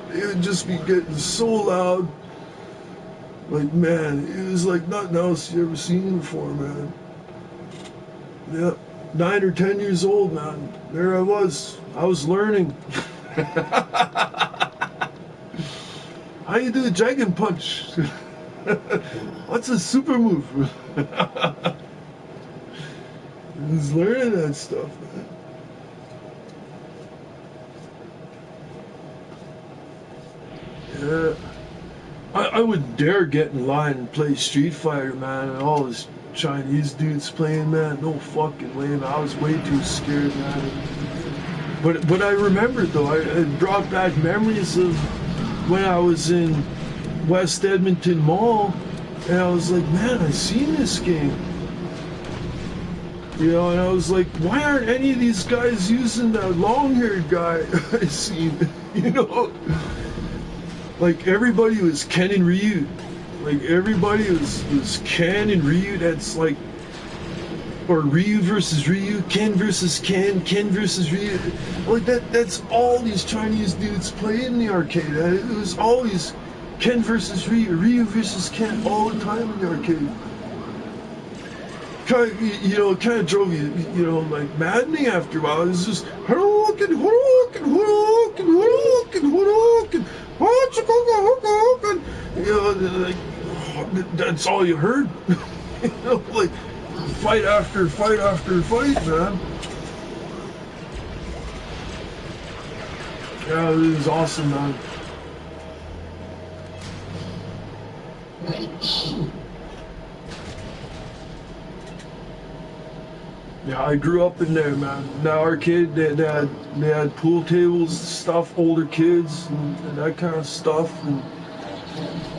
they would just be getting so loud. Like, man, it was like nothing else you ever seen before, man. Yeah, 9 or 10 years old, man. There I was learning. How you do the dragon punch? What's a super move? He's learning that stuff, man. Yeah. I would dare get in line and play Street Fighter, man, and all this Chinese dudes playing, man. No fucking way, man. I was way too scared, man. But I remembered though, it brought back memories of when I was in West Edmonton Mall, and I was like, man, I seen this game. You know, and I was like, why aren't any of these guys using that long-haired guy I seen? You know, like everybody was Ken and Ryu. Like everybody was Ken and Ryu. That's like, or Ryu versus Ryu, Ken versus Ken, Ken versus Ryu. Like that's all these Chinese dudes played in the arcade. It was always Ken versus Ryu, Ryu versus Ken all the time in the arcade. It kind of drove you, like maddening after a while. It was just Hadouken, Hadouken, Hadouken, Hadouken, Hadouken, Hadouken, like that's all you heard. Like fight after fight after fight, man. Yeah, it was awesome, man. Yeah, I grew up in there, man. The arcade, they had pool tables, stuff, older kids, and that kind of stuff. And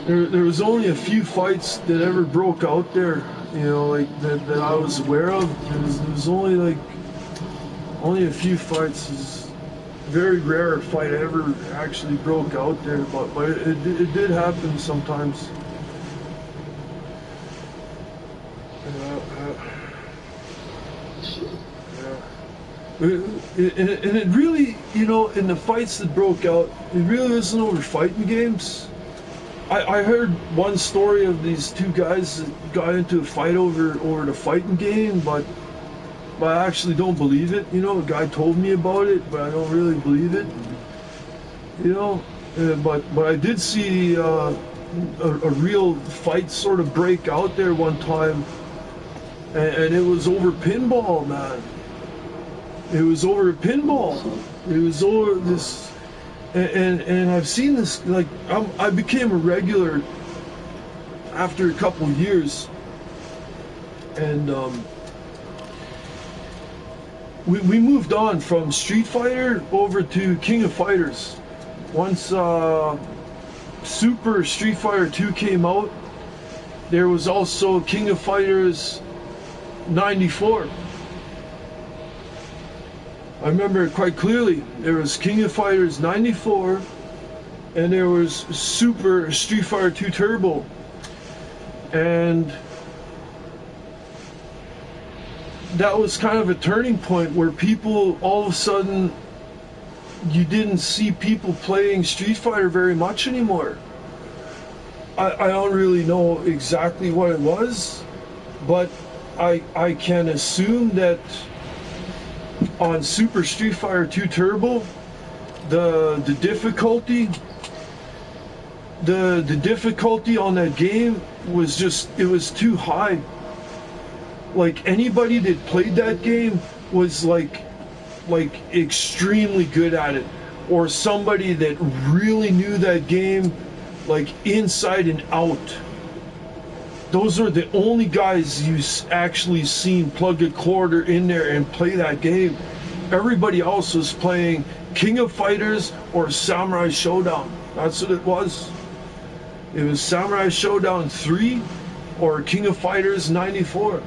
there was only a few fights that ever broke out there, like that I was aware of. There was only a few fights. It's very rare a fight ever actually broke out there, but it did happen sometimes. And it really, in the fights that broke out, it really isn't over fighting games. I heard one story of these two guys that got into a fight over the fighting game, but I actually don't believe it. A guy told me about it, but I don't really believe it. But I did see a real fight sort of break out there one time, and it was over pinball, man. It was over pinball. It was over this, and I've seen this. Like I became a regular after a couple years, and we moved on from Street Fighter over to King of Fighters. Once Super Street Fighter 2 came out, there was also King of Fighters 94. I remember it quite clearly. There was King of Fighters 94, and there was Super Street Fighter 2 Turbo. And that was kind of a turning point where people, all of a sudden, you didn't see people playing Street Fighter very much anymore. I don't really know exactly what it was, but I can assume that on Super Street Fighter 2 Turbo, the difficulty on that game was just, it was too high. like anybody that played that game was like extremely good at it, or somebody that really knew that game like inside and out. Those are the only guys you actually seen plug a quarter in there and play that game. Everybody else was playing King of Fighters or Samurai Showdown. That's what it was. It was Samurai Showdown 3 or King of Fighters 94.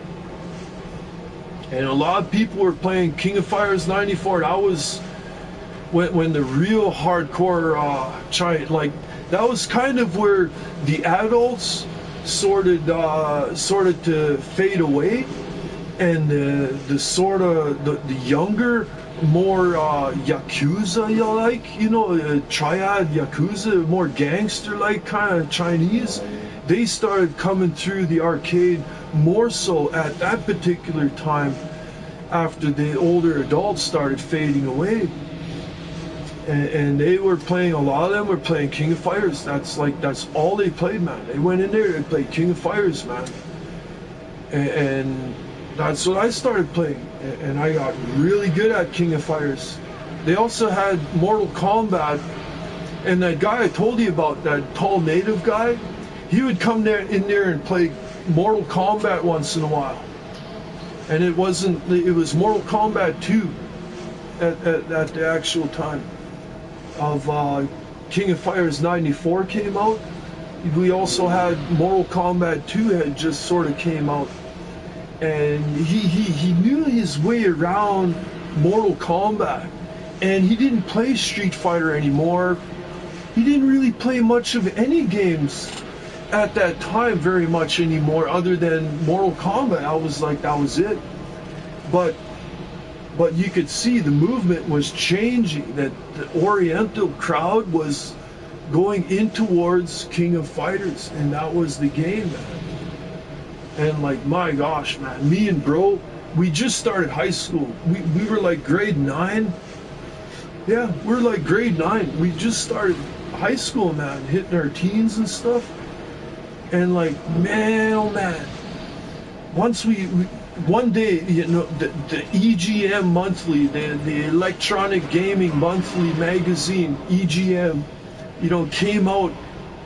And a lot of people were playing King of Fighters 94. That was when the real hardcore like that was kind of where the adults started to fade away, and the sort of the younger, more yakuza, triad yakuza, more gangster like kind of Chinese, they started coming through the arcade more so at that particular time, after the older adults started fading away. And they were playing, a lot of them were playing King of Fighters. That's all they played, man. They went in there, they played King of Fighters, man. And that's what I started playing. And I got really good at King of Fighters. They also had Mortal Kombat. And that guy I told you about, that tall native guy, he would come in there and play Mortal Kombat once in a while. And it was Mortal Kombat 2 at the actual time of King of Fighters 94 came out. We also had Mortal Kombat 2 had just sort of came out, and he knew his way around Mortal Kombat, and he didn't play Street Fighter anymore. He didn't really play much of any games at that time very much anymore, other than Mortal Kombat. I was like, that was it. But you could see the movement was changing, that the Oriental crowd was going in towards King of Fighters, and that was the game, man. And like, my gosh, man, me and bro, we just started high school. We were like grade 9. Yeah, we're like grade 9. We just started high school, man, hitting our teens and stuff. And like, man, oh man, once one day, the EGM monthly, the Electronic Gaming Monthly magazine, EGM, came out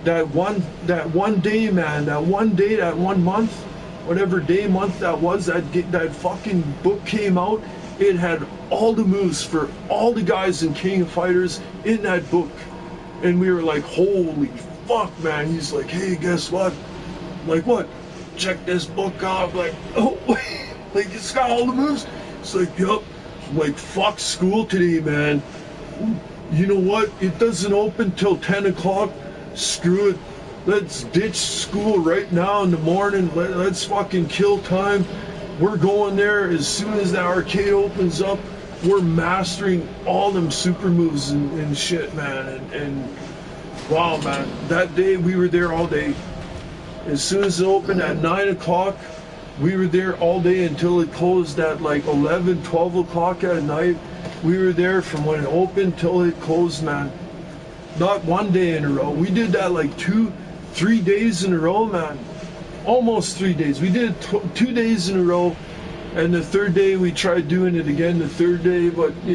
that one day, man, that one month, whatever day, month that was, that fucking book came out. It had all the moves for all the guys in King of Fighters in that book. And we were like, holy fuck, man. He's like, hey, guess what? I'm like, what? Check this book out. I'm like, oh, like, it's got all the moves. It's like, yup. I'm like, fuck school today, man. You know what? It doesn't open till 10 o'clock. Screw it. Let's ditch school right now in the morning. Let's fucking kill time. We're going there as soon as the arcade opens up. We're mastering all them super moves and shit, man. And wow, man. That day we were there all day. As soon as it opened at 9 o'clock, we were there all day until it closed at like 11, 12 o'clock at night. We were there from when it opened till it closed, man. Not one day in a row. We did that like 3 days in a row, man. Almost 3 days. We did 2 days in a row, and the third day we tried doing it again the third day, but we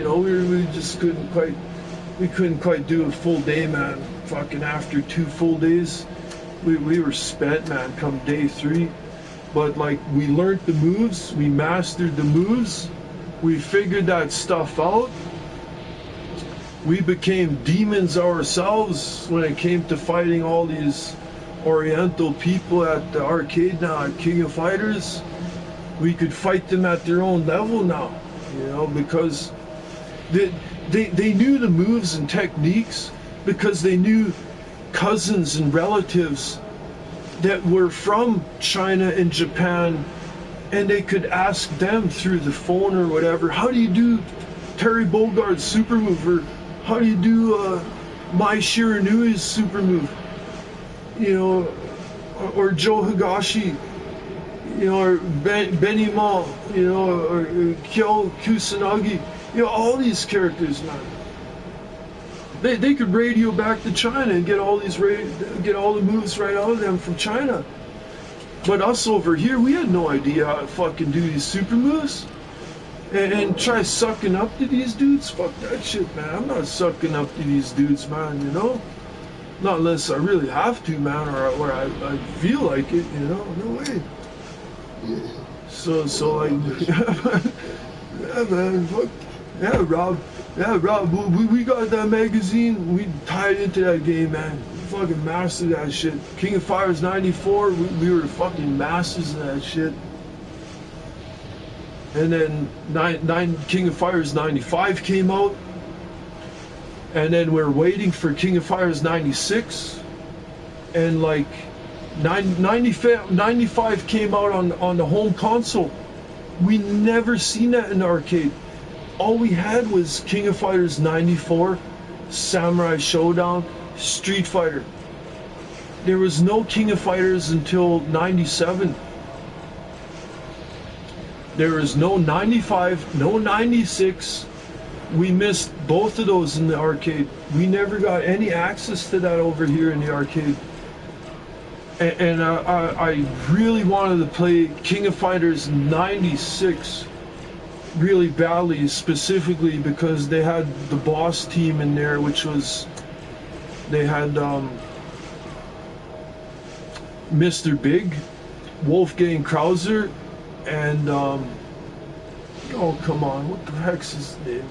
just couldn't quite do a full day, man. Fucking after 2 full days, we were spent, man, come day 3. But like, we learned the moves, we mastered the moves, we figured that stuff out. We became demons ourselves when it came to fighting all these Oriental people at the arcade now at King of Fighters. We could fight them at their own level now, because they knew the moves and techniques, because they knew cousins and relatives that were from China and Japan, and they could ask them through the phone or whatever, how do you do Terry Bogart's super move, or how do you do Mai Shiranui's super move, or Joe Higashi, or Benny Ma, or Kyo Kusanagi, all these characters, man. They could radio back to China and get all the moves right out of them from China. But us over here, we had no idea how to fucking do these super moves. And try sucking up to these dudes? Fuck that shit, man. I'm not sucking up to these dudes, man, you know? Not unless I really have to, man, or I feel like it, you know? No way. So like, yeah, man, fuck. Yeah, Rob, we got that magazine, we tied into that game, man. We fucking mastered that shit. King of Fighters 94, we were fucking masters of that shit. And then King of Fighters 95 came out. And then we're waiting for King of Fighters 96. And like 95 came out on the home console. We never seen that in the arcade. All we had was King of Fighters 94, Samurai Showdown, Street Fighter. There was no King of Fighters until 97. There was no 95, no 96. We missed both of those in the arcade. We never got any access to that over here in the arcade. And I really wanted to play King of Fighters 96 really badly, specifically because they had the boss team in there, which was, they had Mr. Big, Wolfgang Krauser, and oh come on, what the heck's his name?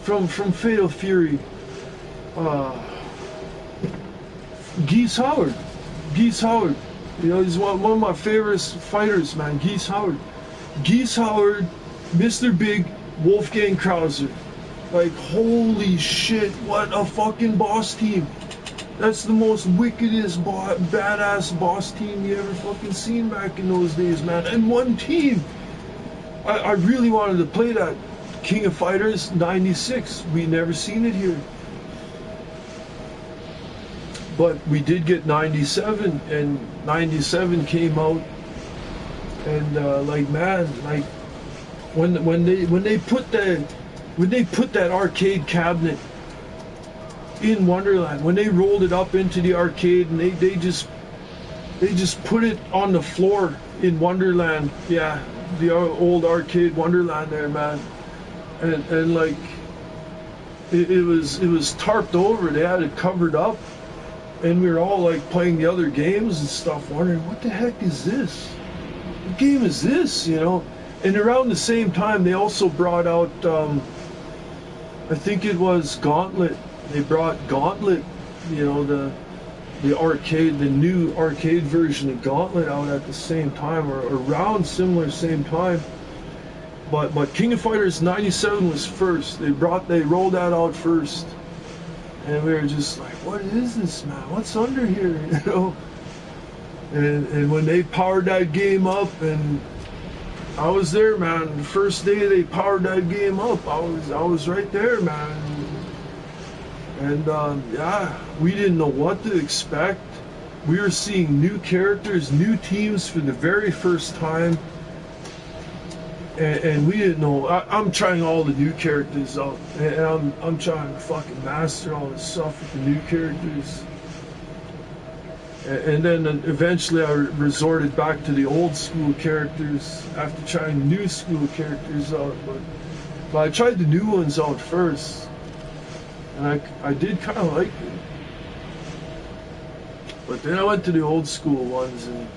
From Fatal Fury, Geese Howard. You know, he's one of my favorite fighters, man. Geese Howard, Mr. Big, Wolfgang Krauser. Like, holy shit, what a fucking boss team. That's the most wickedest, badass boss team you ever fucking seen back in those days, man. And one team. I really wanted to play that. King of Fighters 96. We never seen it here. But we did get 97, and 97 came out. And like, man, like when they put that arcade cabinet in Wonderland, when they rolled it up into the arcade, and they just put it on the floor in Wonderland, yeah, the old arcade Wonderland there, man, and like it was tarped over. They had it covered up, and we were all like playing the other games and stuff, wondering what the heck is this? What game is this? You know. And around the same time, they also brought out, I think it was Gauntlet. They brought Gauntlet, you know, the arcade, the new arcade version of Gauntlet out at the same time, or around similar same time. But King of Fighters 97 was first. They rolled that out first, and we were just like, what is this, man? What's under here, you know? And when they powered that game up, and I was there, man. The first day they powered that game up, I was right there, man. And yeah, we didn't know what to expect. We were seeing new characters, new teams for the very first time, and we didn't know. I'm trying all the new characters out, and I'm trying to fucking master all this stuff with the new characters. And then eventually I resorted back to the old school characters after trying new school characters out. But I tried the new ones out first, and I did kind of like it. But then I went to the old school ones, and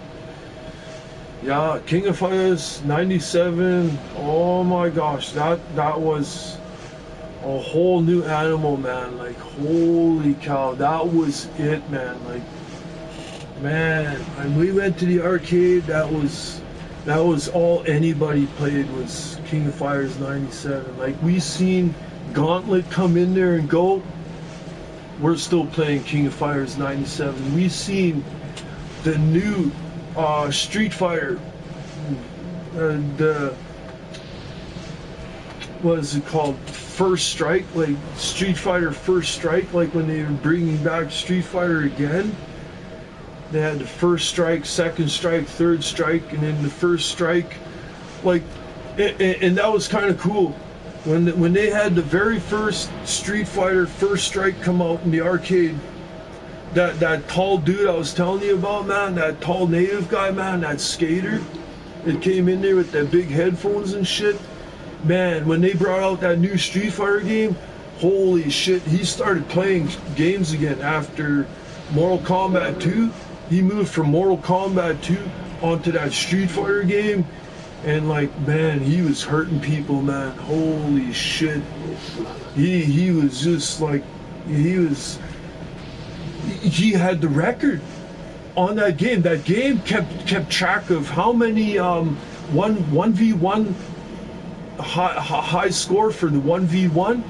yeah, King of Fighters 97. Oh my gosh, that was a whole new animal, man. Like, holy cow, that was it, man. Like, man, when we went to the arcade, that was all anybody played was King of Fighters 97. Like, we seen Gauntlet come in there and go, we're still playing King of Fighters 97. We seen the new Street Fighter, what is it called? First Strike, like Street Fighter First Strike, like when they were bringing back Street Fighter again. They had the first strike, second strike, third strike, and then the first strike, like, and that was kind of cool. When they had the very first Street Fighter First Strike come out in the arcade, that tall dude I was telling you about, man, that tall native guy, man, that skater that came in there with that big headphones and shit, man, when they brought out that new Street Fighter game, holy shit, he started playing games again after Mortal Kombat 2. He moved from Mortal Kombat 2 onto that Street Fighter game, and like, man, he was hurting people, man. Holy shit. He was just like, he had the record on that game. That game kept track of how many 1v1 high score for the 1v1,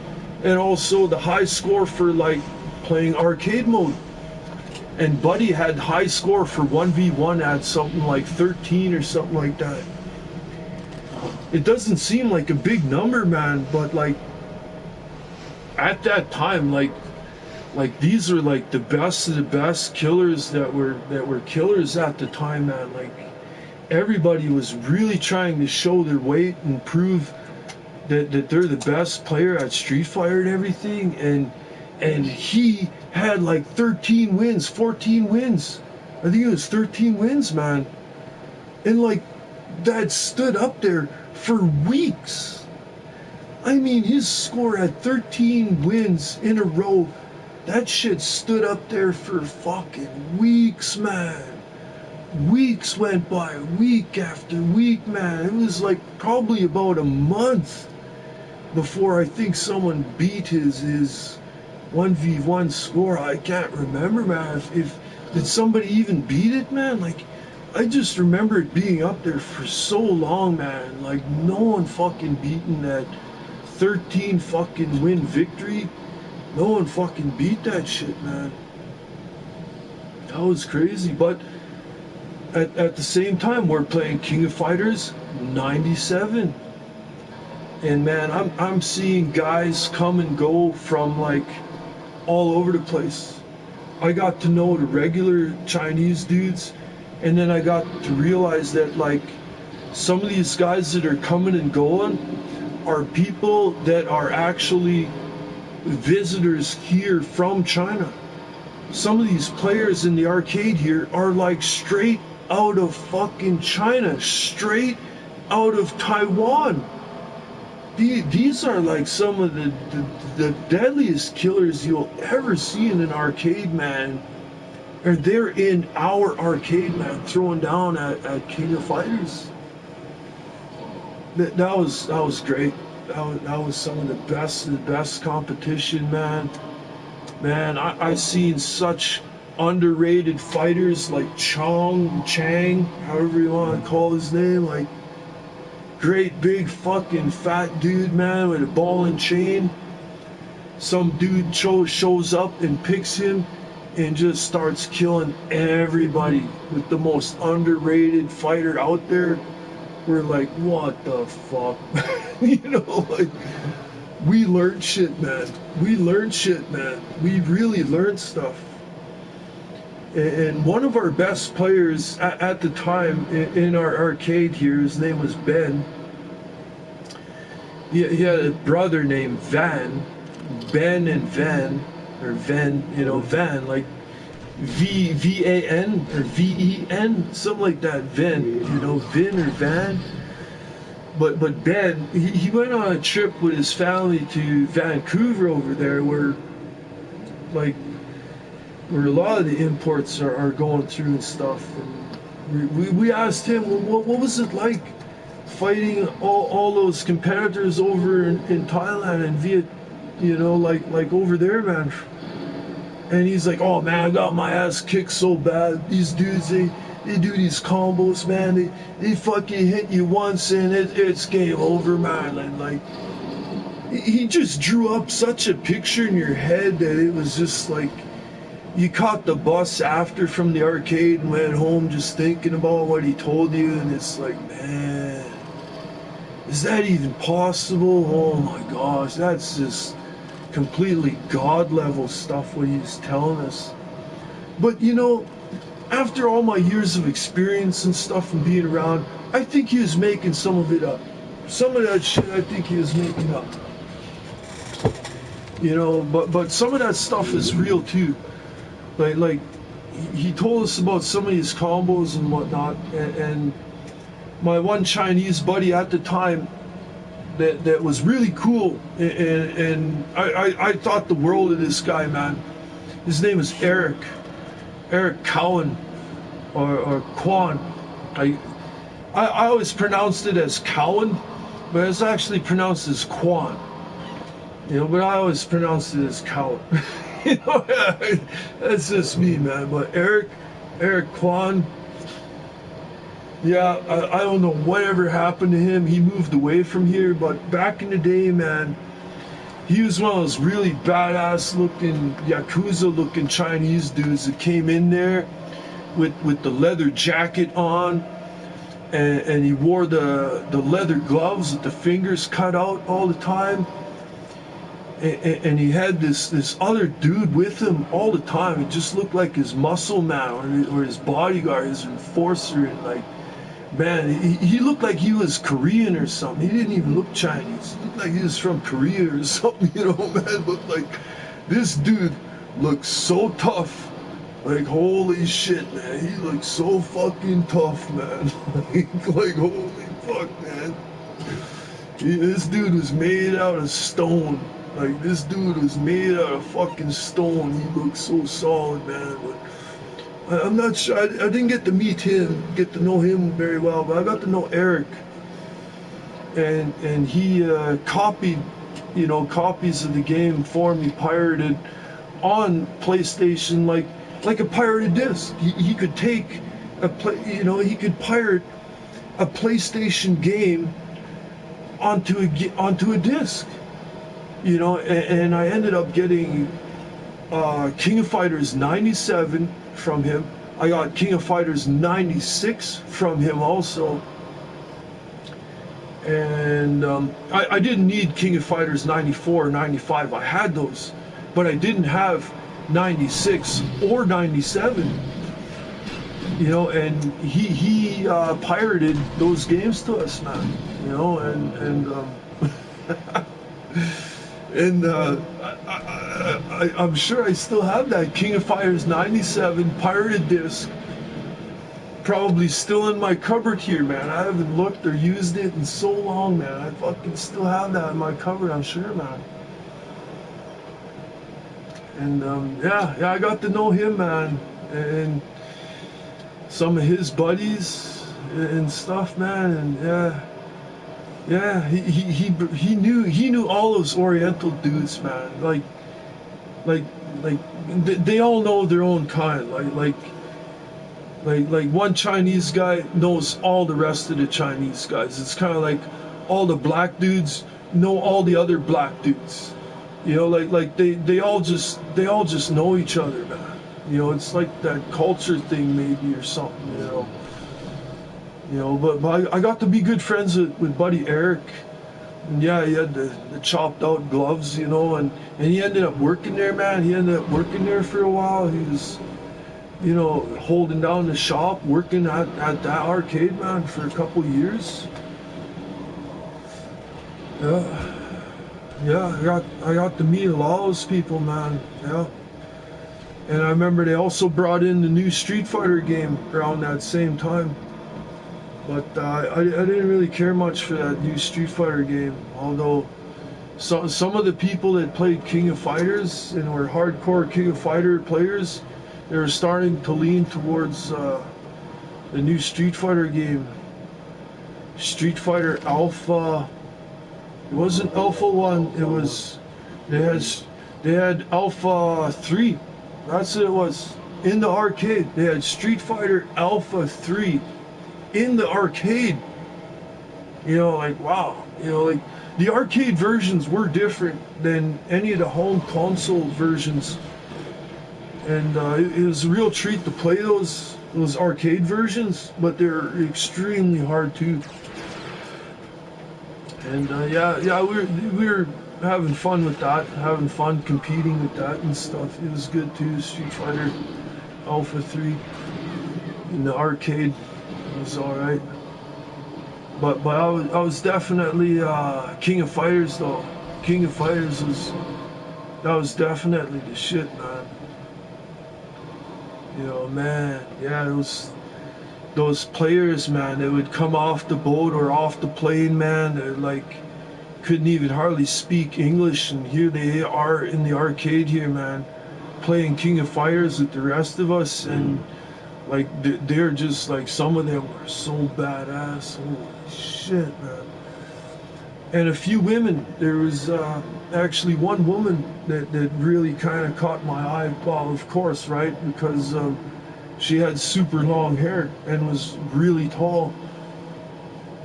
and also the high score for like playing arcade mode. And Buddy had high score for 1v1 at something like 13 or something like that. It doesn't seem like a big number, man, but like at that time, like these are like the best of the best killers that were killers at the time, man. Like everybody was really trying to show their weight and prove that they're the best player at Street Fighter and everything, and he had like 13 wins, 14 wins. I think it was 13 wins, man. And like that stood up there for weeks. I mean, his score at 13 wins in a row, that shit stood up there for fucking weeks, man. Weeks went by, week after week, man. It was like probably about a month before I think someone beat his 1v1 score. I can't remember, man. If did somebody even beat it, man? Like, I just remember it being up there for so long, man. Like, no one fucking beaten that 13 fucking win victory. No one fucking beat that shit, man. That was crazy. But at the same time, we're playing King of Fighters 97. And man, I'm seeing guys come and go from like all over the place. I got to know the regular Chinese dudes, and then I got to realize that like some of these guys that are coming and going are people that are actually visitors here from China. Some of these players in the arcade here are like straight out of fucking China, straight out of Taiwan. These are like some of the deadliest killers you'll ever see in an arcade, man. Or they're in our arcade, man, throwing down at King of Fighters. That was great. That was some of the best competition, man. Man, I've seen such underrated fighters like Chang, however you want to call his name, like great big fucking fat dude, man, with a ball and chain. Some dude shows up and picks him and just starts killing everybody with the most underrated fighter out there. We're like, what the fuck? You know, like, we learned shit, man. We learned shit, man. We really learned stuff. And one of our best players at the time in our arcade here, his name was Ben. He had a brother named Van. Ben and Van, or Ven, you know, Van, like V-A-N or V-E-N, something like that, Ven, you know, Vin or Van. But Ben, he went on a trip with his family to Vancouver over there, where a lot of the imports are going through and stuff. And we asked him, well, what was it like fighting all those competitors over in Thailand and Vietnam, you know, like over there, man. And he's like, oh man, I got my ass kicked so bad. These dudes, they do these combos, man. They fucking hit you once and it's game over, man. And like, he just drew up such a picture in your head that it was just like, you caught the bus after from the arcade and went home just thinking about what he told you, and it's like, man, is that even possible? Oh my gosh, that's just completely God level stuff what he's telling us. But you know, after all my years of experience and stuff and being around, I think he was making some of it up. Some of that shit I think he was making up. You know, but some of that stuff is real too. like he told us about some of his combos and whatnot, and my one Chinese buddy at the time that was really cool, and I thought the world of this guy, man. His name is Eric Cowan, or Quan. I always pronounced it as Cowan, but it's actually pronounced as Quan. You know, but I always pronounced it as Cowan. You know, that's just me, man. But Eric Quan, yeah, I don't know whatever happened to him. He moved away from here, but back in the day, man, he was one of those really badass looking, Yakuza looking Chinese dudes that came in there with the leather jacket on, and he wore the leather gloves with the fingers cut out all the time. And he had this other dude with him all the time. It just looked like his muscle man or his bodyguard, his enforcer. And like, man, he looked like he was Korean or something. He didn't even look Chinese. He looked like he was from Korea or something, you know, man. But like, this dude looked so tough. Like, holy shit, man. He looked so fucking tough, man. like holy fuck, man. This dude was made out of stone. Like, this dude was made out of fucking stone. He looked so solid, man. But I'm not sure. I didn't get to meet him, get to know him very well, but I got to know Eric. And he copied, you know, copies of the game for me, pirated on PlayStation, like a pirated disc. He could take he could pirate a PlayStation game onto a disc. You know, and I ended up getting King of Fighters 97 from him. I got King of Fighters 96 from him also. And I didn't need King of Fighters 94 or 95. I had those, but I didn't have 96 or 97. You know, and he pirated those games to us, man. You know, and I'm sure I still have that King of Fighters 97 pirated disc. Probably still in my cupboard here, man. I haven't looked or used it in so long, man. I fucking still have that in my cupboard, I'm sure, man. And yeah, I got to know him, man, and some of his buddies and stuff, man, and yeah, he knew all those Oriental dudes, man. Like they all know their own kind. Like one Chinese guy knows all the rest of the Chinese guys. It's kind of like all the black dudes know all the other black dudes. You know, like they all just know each other, man. You know, it's like that culture thing maybe or something. You know, but I got to be good friends with buddy Eric. And yeah, he had the chopped out gloves, you know, and he ended up working there, man. He ended up working there for a while. He was, you know, holding down the shop, working at that arcade, man, for a couple of years. Yeah, I got to meet a lot of those people, man. Yeah. And I remember they also brought in the new Street Fighter game around that same time. But I didn't really care much for that new Street Fighter game, although some of the people that played King of Fighters and were hardcore King of Fighter players, they were starting to lean towards the new Street Fighter game. Street Fighter Alpha. It wasn't Alpha 1, it was, they had Alpha 3. That's what it was. In the arcade, they had Street Fighter Alpha 3 in the arcade. You know, like, wow. You know, like, the arcade versions were different than any of the home console versions. And it was a real treat to play those arcade versions, but they're extremely hard too. And yeah, we were having fun with that, having fun competing with that and stuff. It was good too. Street Fighter Alpha 3 in the arcade. It was all right. But I was definitely King of Fighters though. King of Fighters was definitely the shit, man. You know, man, yeah, those players, man, they would come off the boat or off the plane, man. They're like couldn't even hardly speak English, and here they are in the arcade here, man, playing King of Fighters with the rest of us, and like they're just like some of them were so badass. Holy shit, man. And a few women. There was actually one woman that really kind of caught my eye. Well, of course, right? Because she had super long hair and was really tall.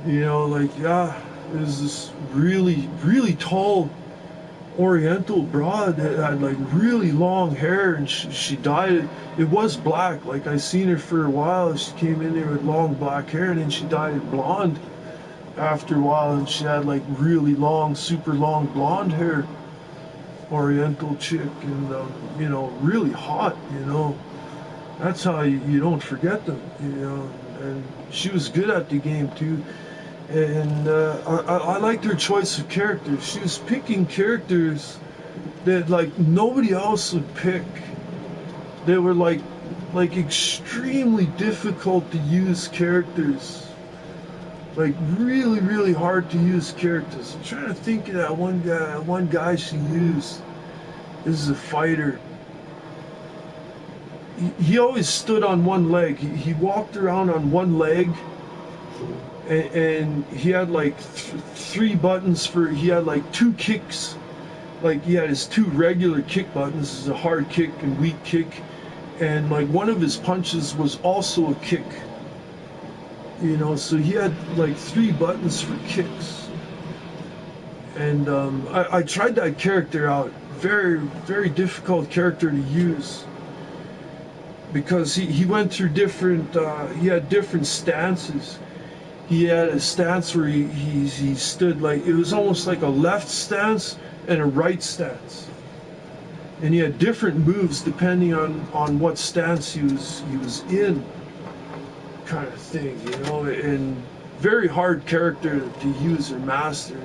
You know, like, yeah, there's this really, really tall Oriental broad that had like really long hair, and she dyed it. It was black. Like, I seen her for a while. She came in there with long black hair, and then she dyed it blonde after a while, and she had like really long, super long blonde hair. Oriental chick, and you know, really hot. You know, that's how you don't forget them. You know, and she was good at the game too. And I liked her choice of characters. She was picking characters that like nobody else would pick. They were like extremely difficult to use characters. Like really, really hard to use characters. I'm trying to think of that one guy she used. This is a fighter. He always stood on one leg. He walked around on one leg, and he had like three buttons for. He had like two kicks. Like he had his two regular kick buttons. This is a hard kick and weak kick, and like one of his punches was also a kick. You know, so he had like three buttons for kicks. And I tried that character out. Very, very difficult character to use. Because he went through different, he had different stances. He had a stance where he stood like, it was almost like a left stance and a right stance. And he had different moves depending on what stance he was in. Kind of thing, you know, and very hard character to use or master.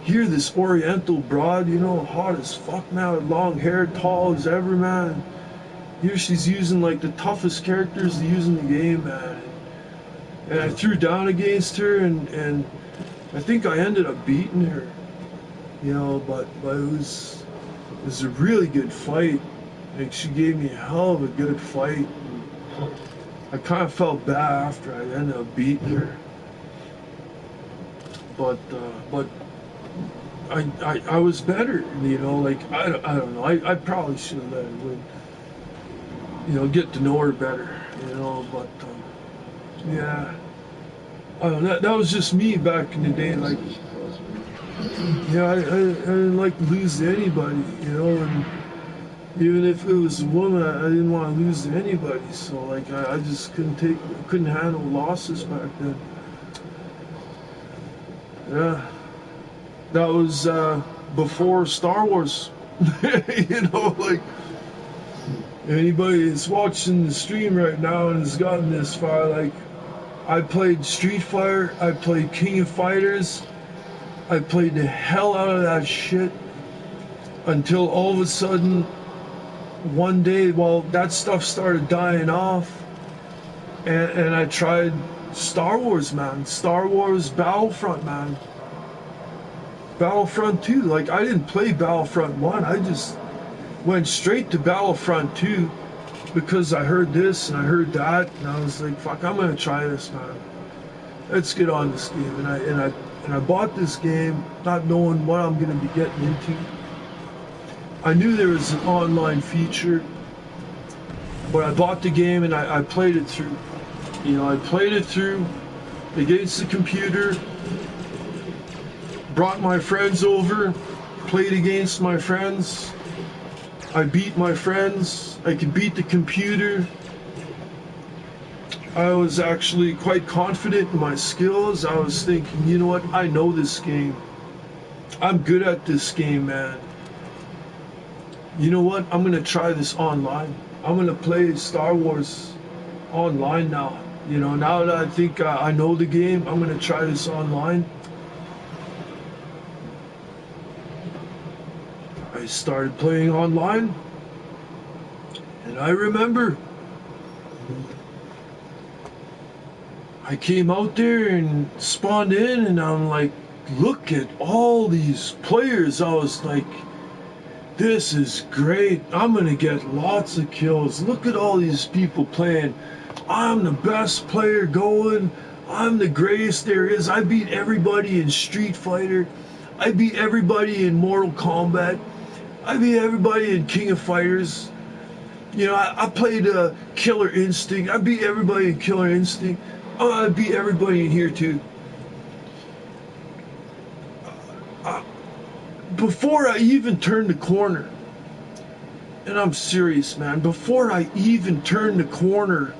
Here, this Oriental broad, you know, hot as fuck now, long hair, tall as ever, man. Here she's using like the toughest characters to use in the game, man. And I threw down against her, and I think I ended up beating her, you know, but it was a really good fight. Like, she gave me a hell of a good fight. I kind of felt bad after I ended up beating her, but I was better, you know. Like I don't know. I probably should have let her win, you know, get to know her better, you know. But yeah, I don't know. That was just me back in the day. Like, yeah, I didn't like to lose to anybody, you know, and even if it was a woman, I didn't want to lose to anybody. So like I just couldn't handle losses back then. Yeah, that was before Star Wars. You know, like anybody that's watching the stream right now and has gotten this far, like I played Street Fighter, I played King of Fighters, I played the hell out of that shit until all of a sudden, one day, well, that stuff started dying off, and I tried Star Wars, man. Star Wars Battlefront, man. Battlefront 2. Like, I didn't play Battlefront 1. I just went straight to Battlefront 2 because I heard this and I heard that, and I was like, fuck, I'm gonna try this, man. Let's get on this game. And I bought this game not knowing what I'm gonna be getting into. I knew there was an online feature, but I bought the game and I played it through. You know, I played it through against the computer, brought my friends over, played against my friends. I beat my friends. I could beat the computer. I was actually quite confident in my skills. I was thinking, you know what, I know this game. I'm good at this game, man. You know what? I'm gonna try this online. I'm gonna play Star Wars online now. You know, now that I think I know the game, I'm gonna try this online. I started playing online, and I remember I came out there and spawned in, and I'm like, look at all these players. I was like, this is great. I'm gonna get lots of kills. Look at all these people playing. I'm the best player going. I'm the greatest there is. I beat everybody in Street Fighter. I beat everybody in Mortal Kombat. I beat everybody in King of Fighters. You know, I played Killer Instinct. I beat everybody in Killer Instinct. I beat everybody in here too. Before I even turned the corner, and I'm serious, man, before I even turned the corner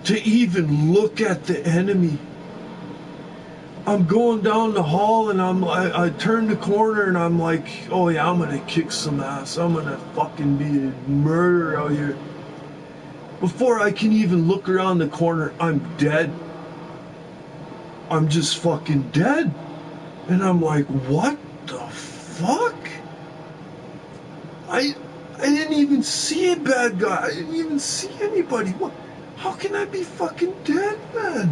to even look at the enemy, I'm going down the hall, and I turn the corner, and I'm like, oh yeah, I'm gonna kick some ass. I'm gonna fucking be a murderer out here. Before I can even look around the corner, I'm dead. I'm just fucking dead. And I'm like, what the fuck? I didn't even see a bad guy. I didn't even see anybody. What? How can I be fucking dead, man?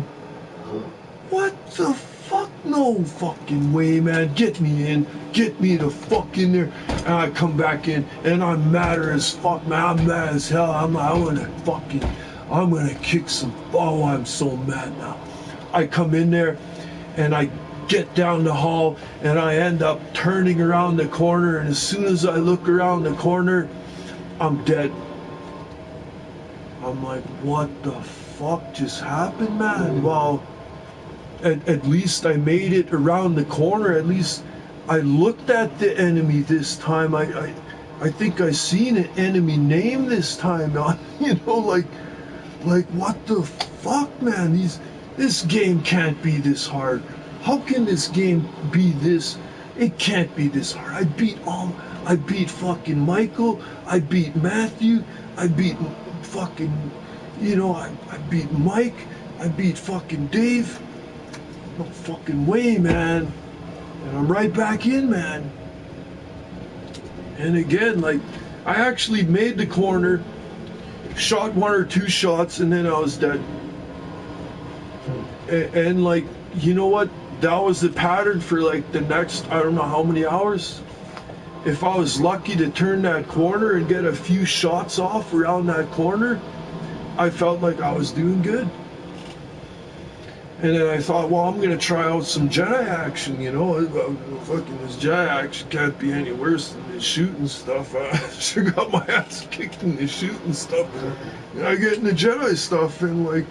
What the fuck? No fucking way, man. Get me in. Get me the fuck in there. And I come back in, and I'm madder as fuck, man. I'm mad as hell. I'm gonna kick some. Oh, I'm so mad now. I come in there, and I get down the hall, and I end up turning around the corner, and as soon as I look around the corner, I'm dead. I'm like, what the fuck just happened, man? Well, at least I made it around the corner. At least I looked at the enemy this time. I think I seen an enemy name this time. You know, like what the fuck, man? This game can't be this hard. How can this game be this? It can't be this hard. I beat fucking Michael. I beat Matthew. I beat fucking, you know, I beat Mike. I beat fucking Dave. No fucking way, man. And I'm right back in, man. And again, like, I actually made the corner, shot one or two shots, and then I was dead. And like, you know what? That was the pattern for like the next, I don't know how many hours. If I was lucky to turn that corner and get a few shots off around that corner, I felt like I was doing good. And then I thought, well, I'm gonna try out some Jedi action, you know. Fucking this Jedi action can't be any worse than the shooting stuff. I sure got my ass kicked in the shooting stuff. And I get in the Jedi stuff, and like,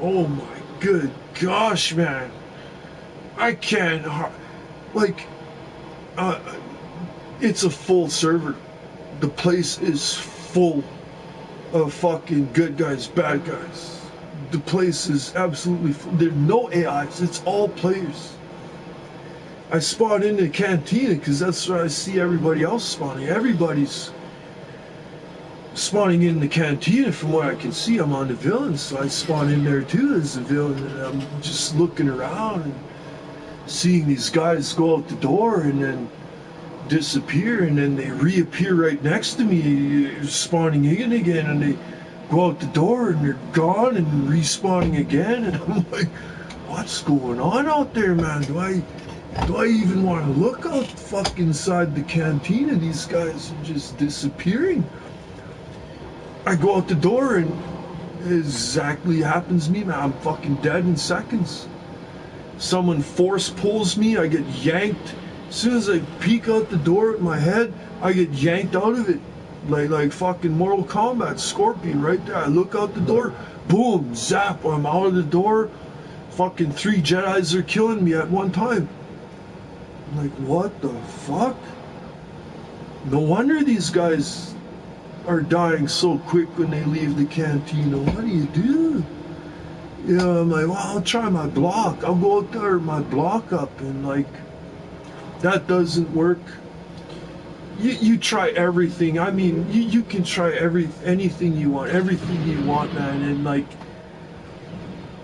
oh my good gosh, man. I can't, like, it's a full server. The place is full of fucking good guys, bad guys. The place is absolutely full. There's no AIs, it's all players. I spawn in the cantina because that's where I see everybody else spawning. Everybody's spawning in the cantina from what I can see. I'm on the villain, so I spawn in there too as a villain, and I'm just looking around and seeing these guys go out the door and then disappear, and then they reappear right next to me, spawning in again, and they go out the door and they're gone and respawning again, and I'm like, what's going on out there, man? Do I even want to look out fucking inside the cantina? These guys are just disappearing. I go out the door and it exactly happens to me, man. I'm fucking dead in seconds. Someone force pulls me, I get yanked. As soon as I peek out the door with my head, I get yanked out of it. Like fucking Mortal Kombat, Scorpion right there. I look out the door, boom, zap, I'm out of the door. Fucking 3 Jedis are killing me at one time. I'm like, what the fuck? No wonder these guys are dying so quick when they leave the cantina. What do you do? Yeah, I'm like, well, I'll try my block. I'll go out there with my block up, and like, that doesn't work. You try everything. I mean, you can try anything you want, everything you want, man, and like,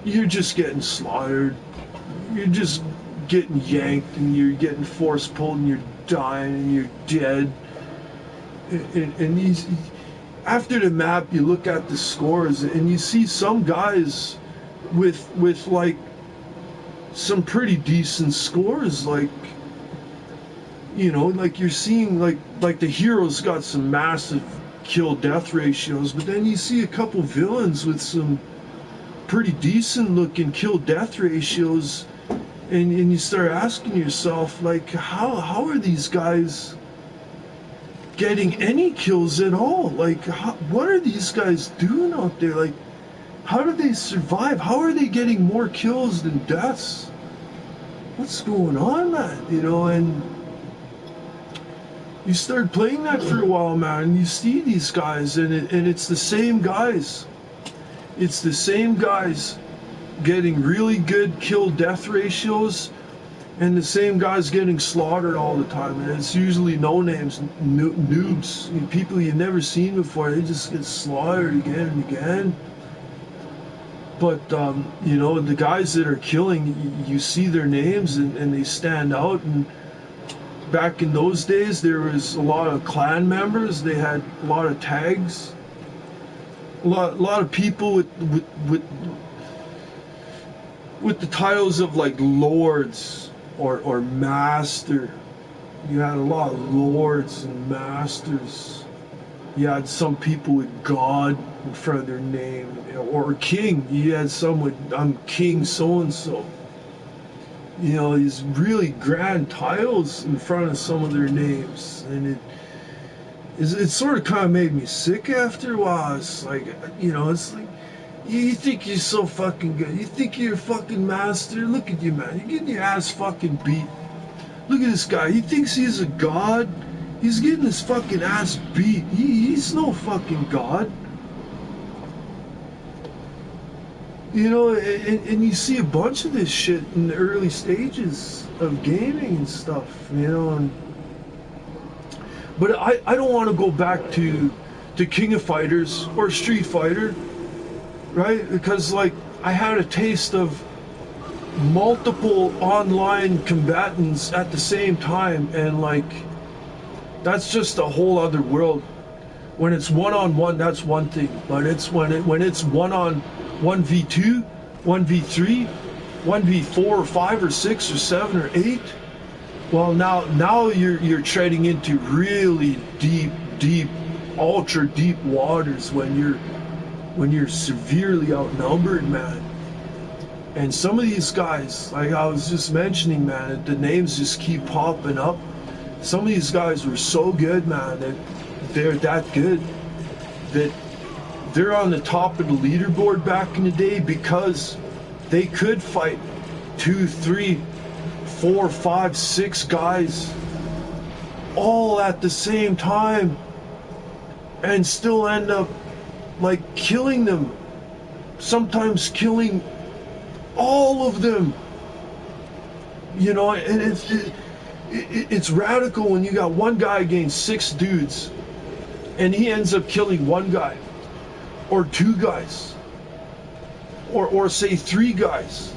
you're just getting slaughtered. You're just getting yanked, and you're getting force pulled, and you're dying, and you're dead. And after the map, you look at the scores and you see some guys with like some pretty decent scores, like, you know, like you're seeing like the heroes got some massive kill death ratios, but then you see a couple villains with some pretty decent looking kill death ratios, and you start asking yourself, like, how are these guys getting any kills at all? Like, what are these guys doing out there? Like, how do they survive? How are they getting more kills than deaths? What's going on, man? You know, and you start playing that for a while, man, and you see these guys, and it's the same guys. It's the same guys getting really good kill death ratios, and the same guys getting slaughtered all the time. And it's usually no names, noobs, people you've never seen before. They just get slaughtered again and again. But you know, the guys that are killing, you see their names and they stand out. And back in those days, there was a lot of clan members. They had a lot of tags. A lot of people with the titles of like lords or master. You had a lot of lords and masters. You had some people with God in front of their name, or king. You had some with, I'm King so-and-so. You know, these really grand titles in front of some of their names. And it sort of kind of made me sick after a while. It's like, you know, it's like, you think you're so fucking good. You think you're a fucking master. Look at you, man. You're getting your ass fucking beat. Look at this guy. He thinks he's a god. He's getting his fucking ass beat. He's no fucking god. You know, and you see a bunch of this shit in the early stages of gaming and stuff, you know. But I don't want to go back to King of Fighters or Street Fighter, right? Because, like, I had a taste of multiple online combatants at the same time, and, like, that's just a whole other world. When it's one-on-one, that's one thing. But it's when it's 1v2, 1v3, 1v4 or 5 or 6 or 7 or 8. Well, now you're treading into really deep, ultra deep waters when you're severely outnumbered, man. And some of these guys, like I was just mentioning, man, the names just keep popping up. Some of these guys were so good, man, that they're that good that they're on the top of the leaderboard back in the day because they could fight 2, 3, 4, 5, 6 guys all at the same time and still end up like killing them, sometimes killing all of them, you know. And it's radical when you got one guy against 6 dudes and he ends up killing one guy or 2 guys or say 3 guys.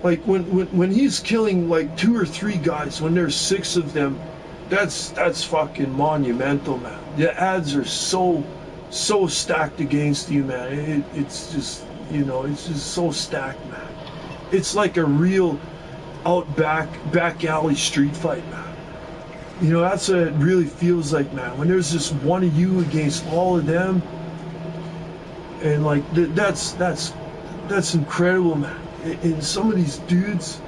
Like when he's killing like 2 or 3 guys, when there's 6 of them, that's fucking monumental, man. The odds are so stacked against you, man. It's just, you know, it's just so stacked, man. It's like a real back alley street fight, man. You know, that's what it really feels like, man. When there's just one of you against all of them, and like that's incredible, man. And some of these dudes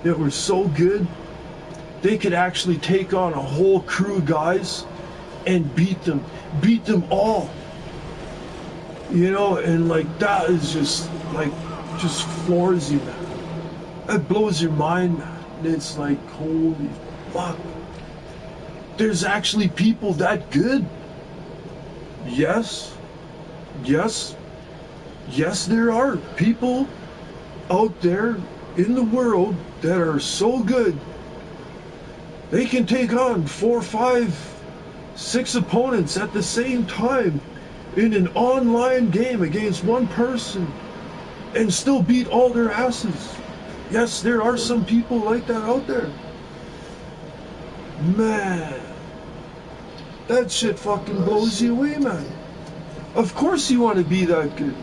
that were so good, they could actually take on a whole crew of guys and beat them all. You know, and like that is just floors you, man. It blows your mind, man. It's like, holy fuck. There's actually people that good. Yes, there are people out there in the world that are so good they can take on 4, 5, 6 opponents at the same time in an online game against one person and still beat all their asses. Yes, there are some people like that out there. Man, that shit fucking blows you away, man. Of course you want to be that good.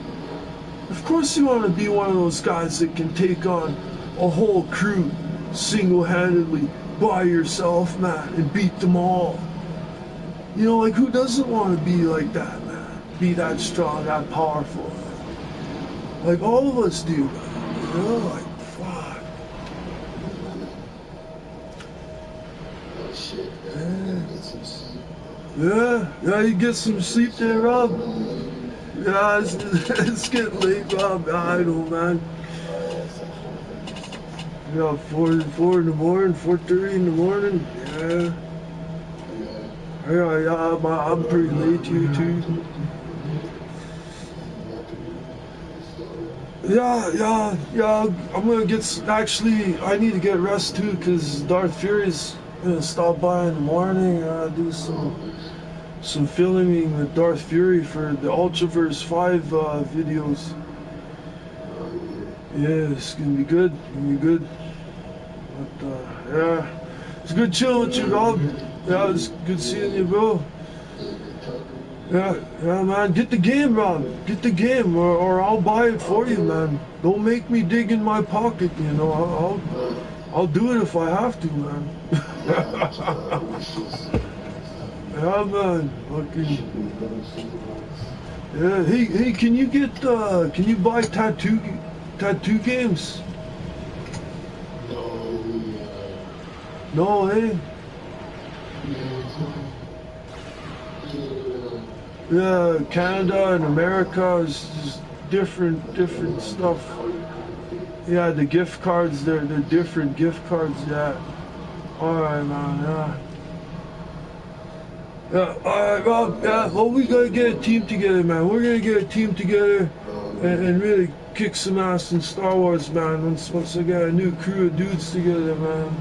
Of course you want to be one of those guys that can take on a whole crew single-handedly by yourself, man, and beat them all. You know, like, who doesn't want to be like that, man? Be that strong, that powerful. Like, all of us do, man. You know, like, fuck. Yeah, you get some sleep there, Rob. Yeah, it's getting late, Rob. I know, man. Yeah, 4 in the morning, 4:30 in the morning. Yeah. Yeah, I'm pretty late too. Yeah. I'm gonna actually, I need to get rest too, because Darth Fury's gonna stop by in the morning. Do some filming with Darth Fury for the Ultraverse 5 videos. Yeah, it's gonna be good. But yeah, it's good chilling with you, Rob. Yeah, it's good seeing you, bro. Yeah, man. Get the game, Rob. Get the game, or I'll buy it for you, man. Don't make me dig in my pocket, you know. I'll do it if I have to, man. Yeah, man. Fucking. Yeah. Hey, can you buy tattoo games? No, hey. Yeah, Canada and America is just different stuff. Yeah, the gift cards, they're different gift cards, yeah. Alright, man, yeah. Yeah, alright, Rob, yeah, well, we gotta get a team together, man. We're gonna get a team together and really kick some ass in Star Wars, man, once I get a new crew of dudes together, man.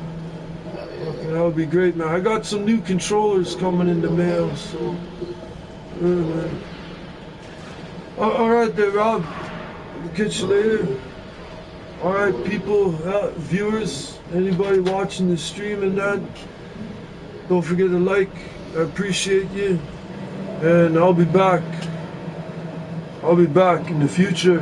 Okay, that would be great, man. I got some new controllers coming in the mail, so... man. Alright there, Rob. I'll catch you later. Alright, people, viewers, anybody watching the stream and that, don't forget to like. I appreciate you. And I'll be back in the future.